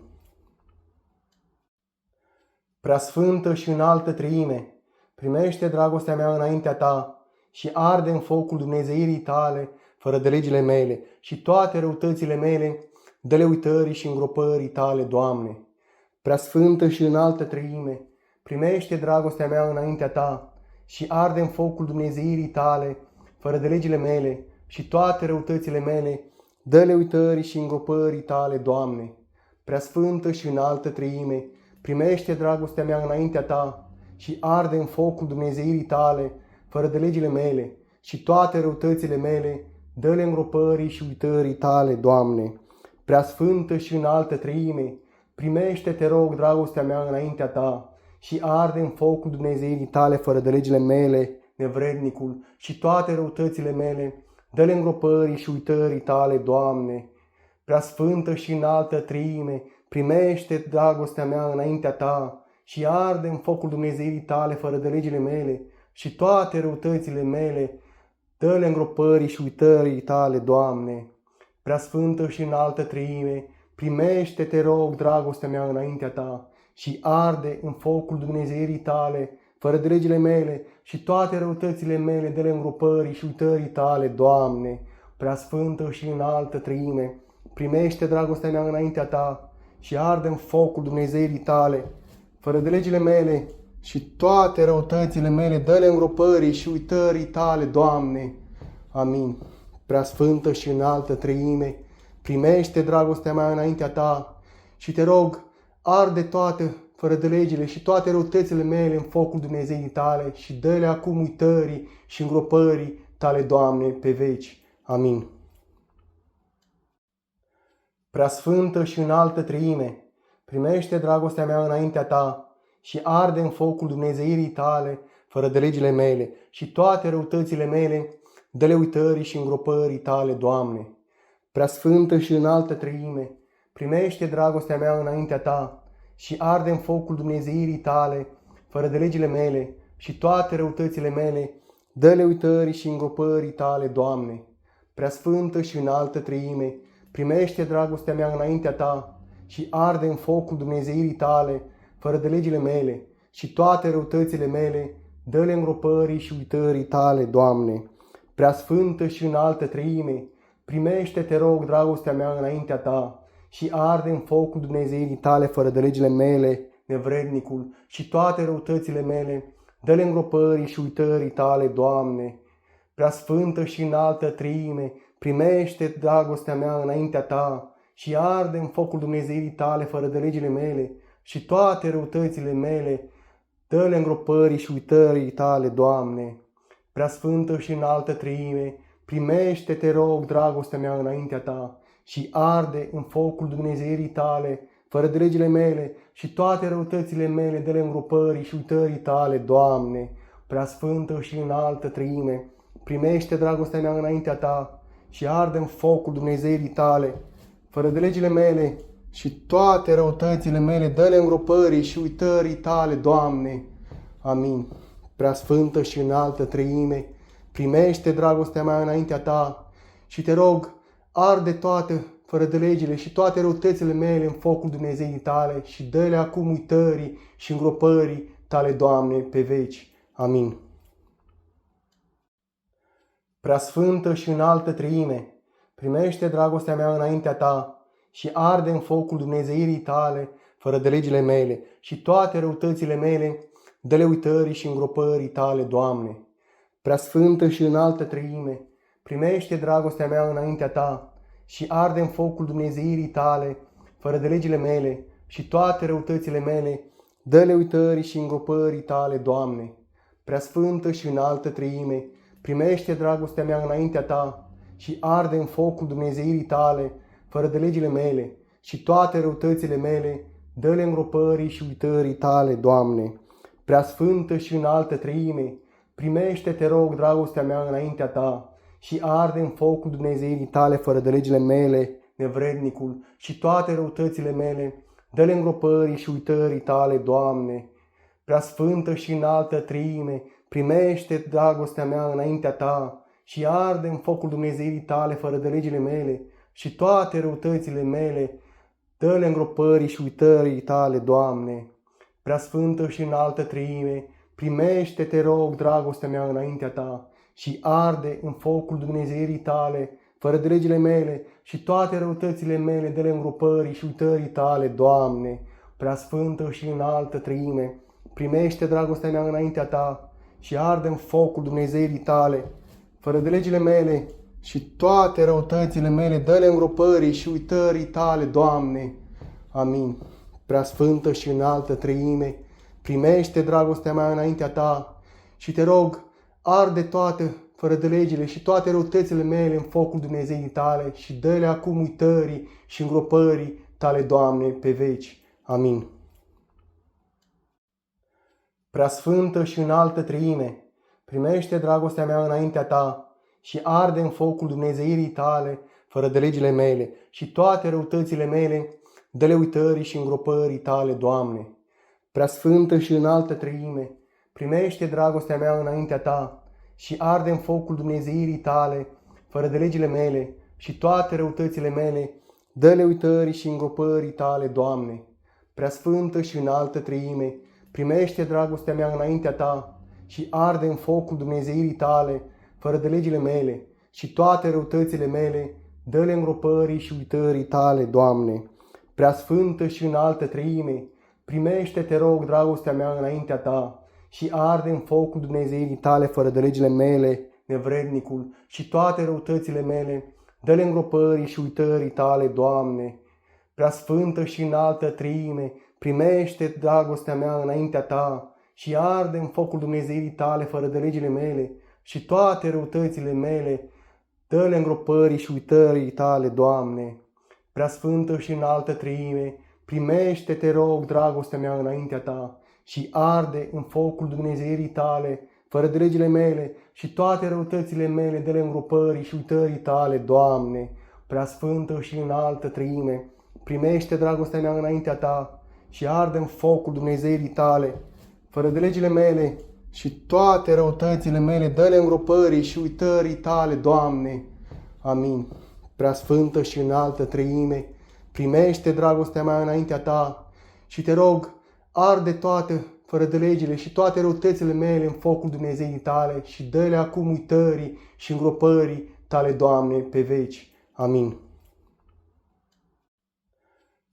Preasfântă și înaltă treime, primește dragostea mea înaintea ta și arde în focul Dumnezeirii tale, fără de legile mele și toate răutățile mele, dă-le uitării și îngropării tale, Doamne. Preasfântă și înaltă treime, primește dragostea mea înaintea ta și arde în focul Dumnezeirii tale, fără de legile mele și toate răutățile mele, dă-le uitării și îngropării tale, Doamne. Preasfântă și înaltă treime, primește dragostea mea înaintea ta și arde în focul Dumnezeirii tale, fără de legile mele și toate răutățile mele, dă-le îngropării și uitării tale, Doamne. Preasfântă și înaltă treime, primește, te rog, dragostea mea înaintea ta și arde în focul Dumnezeirii tale, fără de legile mele, nevrednicul, și toate răutățile mele, dă-le îngropării și uitării tale, Doamne. Preasfântă și înaltă treime, primește dragostea mea înaintea ta și arde în focul Dumnezeirii tale, fără de legile mele și toate răutățile mele, dă-le îngropării și uitării tale, Doamne. Preasfântă și înaltă treime, primește, te rog, dragostea mea înaintea ta și arde în focul Dumnezeirii tale, fără de legile mele și toate răutățile mele, dă-le îngropării și uitării tale, Doamne. Preasfântă și înaltă treime, primește dragostea mea înaintea ta și arde în focul Dumnezeirii tale, fără de legile mele și toate răutățile mele, dă-le îngropării și uitării tale, Doamne. Amin. Preasfântă și înaltă treime, primește dragostea mea înaintea ta și te rog, arde toate fără de legile și toate răutățile mele în focul Dumnezeirii tale și dă-le acum uitării și îngropării tale, Doamne, pe veci. Amin. Preasfântă și înaltă treime, primește dragostea mea înaintea ta și arde în focul Dumnezeirii tale, fără de legile mele și toate răutățile mele, dă-le uitării și îngropării tale, Doamne. Preasfântă și înaltă treime, primește dragostea mea înaintea ta și arde în focul Dumnezeirii tale, fără de legile mele și toate răutățile mele, dă-le uitării și îngropării tale, Doamne. Preasfântă și înaltă Treime, primește dragostea mea înaintea ta și arde în focul Dumnezeirii tale, fără de legile mele și toate răutățile mele, dă-le îngropării și uitării tale, Doamne. Preasfântă și înaltă Treime, primește, te rog, dragostea mea înaintea ta și arde în focul Dumnezeirii tale, fără de legile mele, nevrednicul, și toate răutățile mele, dă-le îngropării și uitării tale, Doamne. Preasfântă și înaltă Treime, primește dragostea mea înaintea ta și arde în focul Dumnezeirii tale, fără de legile mele și toate răutățile mele, dă-le îngropării și uitării tale, Doamne. Preasfântă și înaltă Treime, primește, te rog, dragostea mea înaintea ta și arde în focul Dumnezeirii tale, fără de legile mele și toate răutățile mele, dă-le îngropării și uitării tale, Doamne. Preasfântă și înaltă Treime, primește dragostea mea înaintea ta și arde în focul Dumnezeirii tale, fără de legile mele și toate răutățile mele, dă-le îngropării și uitării tale, Doamne. Amin. Preasfântă și înaltă Treime, primește dragostea mea înaintea ta și te rog, arde toate fără de legile și toate răutățile mele în focul Dumnezeirii tale și dă-le acum uitării și îngropării tale, Doamne, pe veci. Amin. Preasfântă și înaltă Treime, primește dragostea mea înaintea ta și arde în focul Dumnezeirii tale, fără de legile mele și toate răutățile mele, dă-le uitării și îngropării tale, Doamne. Preasfântă și înaltă Treime, primește dragostea mea înaintea ta și arde în focul Dumnezeirii tale, fără de legile mele și toate răutățile mele, dă-le uitării și îngropării tale, Doamne. Preasfântă și înaltă Treime, primește dragostea mea înaintea ta și arde în focul Dumnezeirii tale, fără de legile mele și toate răutățile mele, dă-le îngropării și uitării tale, Doamne. Preasfântă și înaltă Treime, primește, te rog, dragostea mea înaintea ta și arde în focul Dumnezeirii tale, fără de legile mele, nevrednicul, și toate răutățile mele, dă-le îngropării și uitării tale, Doamne. Preasfântă și înaltă Treime, primește dragostea mea înaintea ta și arde în focul Dumnezeirii tale, fără de legile mele și toate răutățile mele, dă-le îngropării și uitării tale, Doamne. Preasfântă și înaltă Treime, primește, te rog, dragostea mea înaintea ta și arde în focul Dumnezeirii tale, fără de legile mele și toate răutățile mele, dă-le îngropării și uitării tale, Doamne. Preasfântă și înaltă Treime, primește dragostea mea înaintea ta și arde în focul Dumnezeirii tale, fără de legile mele și toate răutățile mele, dă-le îngropării și uitării tale, Doamne. Amin. Preasfântă și înaltă Treime, primește dragostea mea înaintea ta și te rog, arde toate fără de legile și toate răutățile mele în focul Dumnezeirii tale și dă-le acum uitării și îngropării tale, Doamne, pe veci. Amin. Preasfântă și înaltă Treime, primește dragostea mea înaintea ta și arde în focul Dumnezeirii tale, fără de legile mele și toate răutățile mele, dă-le uitării și îngropării tale, Doamne. Preasfântă și înaltă Treime, primește dragostea mea înaintea ta și arde în focul Dumnezeirii tale, fără de legile mele și toate răutățile mele, dă-le uitării și îngropării tale, Doamne. Preasfântă și înaltă Treime, primește dragostea mea înaintea ta și arde în focul Dumnezeirii tale, fără de legile mele și toate răutățile mele, dă-le îngropării și uitării tale, Doamne. Preasfântă și înaltă Treime, primește, te rog, dragostea mea înaintea ta și arde în focul Dumnezeirii tale, fără de legile mele, nevrednicul, și toate răutățile mele, dă-le îngropării și uitării tale, Doamne. Preasfântă și înaltă Treime, primește dragostea mea înaintea ta și arde în focul Dumnezeirii tale, fără de legile mele și toate răutățile mele, dă-le îngropării și uitării tale, Doamne. Preasfântă și înaltă Treime, primește, te rog, dragostea mea înaintea ta și arde în focul Dumnezeirii tale, fără de legile mele și toate răutățile mele, dă-le îngropării și uitării tale, Doamne. Preasfântă și înaltă Treime, primește dragostea mea înaintea ta și arde în focul Dumnezeirii tale, fără de legile mele și toate răutățile mele, dă-le îngropării și uitării tale, Doamne. Amin. Preasfântă și înaltă Treime, primește dragostea mea înaintea ta și te rog, arde toate fără de legile și toate răutățile mele în focul Dumnezeii tale și dă-le acum uitării și îngropării tale, Doamne, pe veci. Amin.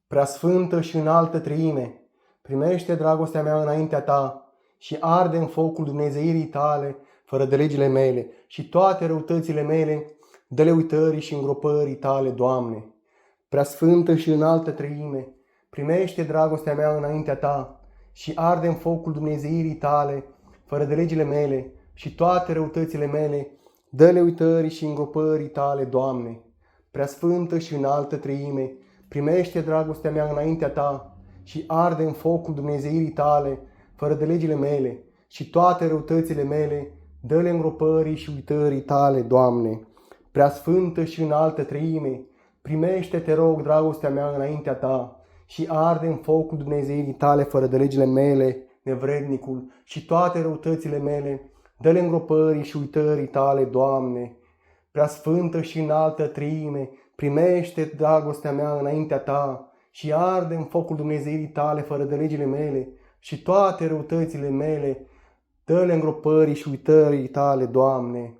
Preasfântă și înaltă Treime, primește dragostea mea înaintea ta și arde în focul Dumnezeirii tale fără de legile mele și toate răutățile mele, dă-le uitării și îngropării tale, Doamne. Preasfântă și înaltă Treime, primește dragostea mea înaintea ta și arde în focul Dumnezeirii tale fără de legile mele și toate răutățile mele, dă-le uitării și îngropării tale, Doamne. Preasfântă și înaltă Treime, primește dragostea mea înaintea ta și arde în focul Dumnezeirii tale fără de legile mele și toate răutățile mele, dă-le îngropării și uitării tale, Doamne. Preasfântă și înaltă Treime, primește, te rog, dragostea mea înaintea ta și arde în focul Dumnezeirii tale fără de legile mele, nevrednicul, și toate răutățile mele, dă-le îngropării și uitării tale, Doamne. Preasfântă și înaltă Treime, primește dragostea mea înaintea ta și arde în focul Dumnezeirii tale fără de legile mele și toate răutățile mele, dă-le îngropării și uitării tale, Doamne.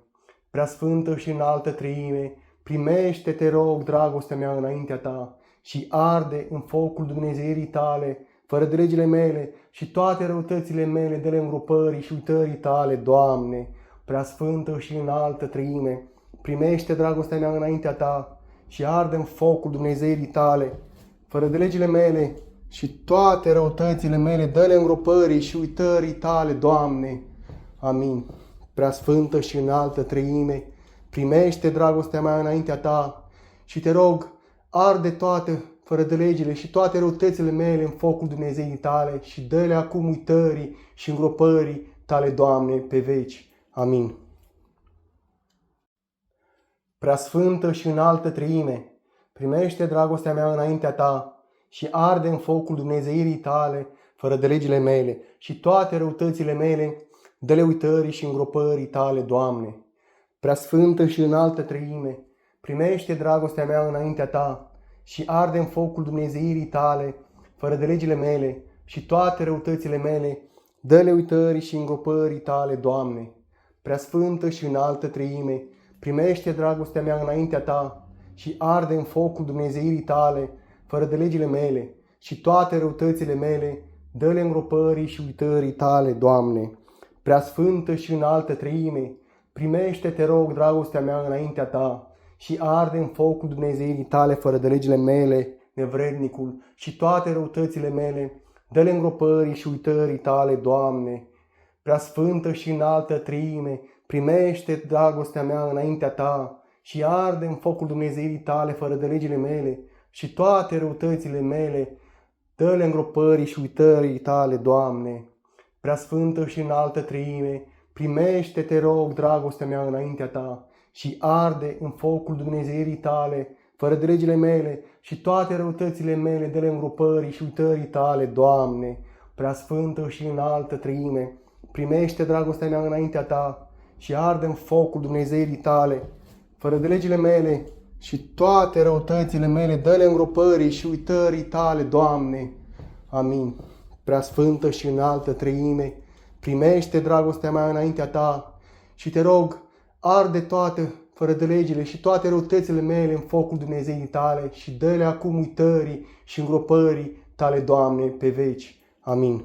Preasfântă și înaltă Treime, primește, te rog, dragostea mea înaintea ta și arde în focul Dumnezeirii tale fără de legile mele și toate răutățile mele, dă-le îngropării și uitării tale, Doamne. Preasfântă și înaltă Treime, primește dragostea mea înaintea ta și arde în focul Dumnezeirii tale fără de legile mele și toate răutățile mele, dă-le îngropării și uitării tale, Doamne. Amin. Preasfântă și înaltă Treime, primește dragostea mea înaintea ta și te rog, arde toate fără de legile și toate răutățile mele în focul Dumnezeii tale și dă-le acum uitării și îngropării tale, Doamne, pe veci. Amin. Preasfântă și înaltă Treime, primește dragostea mea înaintea ta și arde în focul Dumnezeirii tale fără de legile mele și toate răutățile mele, dă-le uitării și îngropării tale, Doamne. Preasfântă și înaltă Treime, primește dragostea mea înaintea ta și arde în focul Dumnezeirii tale fără de legile mele și toate răutățile mele, dă-le uitării și îngropării tale, Doamne. Preasfântă și înaltă Treime, primește dragostea mea înaintea ta și arde în focul Dumnezeirii tale fără de legile mele și toate răutățile mele, dă-le îngropării și uitării tale, Doamne. Preasfântă și înaltă Treime, primește, te rog, dragostea mea înaintea ta și arde în focul Dumnezeirii tale fără de legile mele, nevrednicul, și toate răutățile mele, dă-le îngropării și uitării tale, Doamne. Preasfântă și înaltă Treime, primește dragostea mea înaintea ta și arde în focul Dumnezeirii tale fără de legile mele și toate răutățile mele, dă-le îngropării și uitării tale, Doamne. Preasfântă și înaltă Treime, primește, te rog, dragostea mea înaintea ta și arde în focul Dumnezeirii tale fără de legile mele și toate răutățile mele, dă-le îngropării și uitării tale, Doamne. Preasfântă și înaltă Treime, primește dragostea mea înaintea ta și arde în focul Dumnezeirii tale fără de legile mele și toate răutățile mele, dă-le îngropării și uitării tale, Doamne. Amin. Preasfântă și înaltă Treime, primește dragostea mea înaintea ta și te rog, arde toate fără de legile și toate răutățile mele în focul Dumnezeii tale și dă-le acum uitării și îngropării tale, Doamne, pe veci. Amin.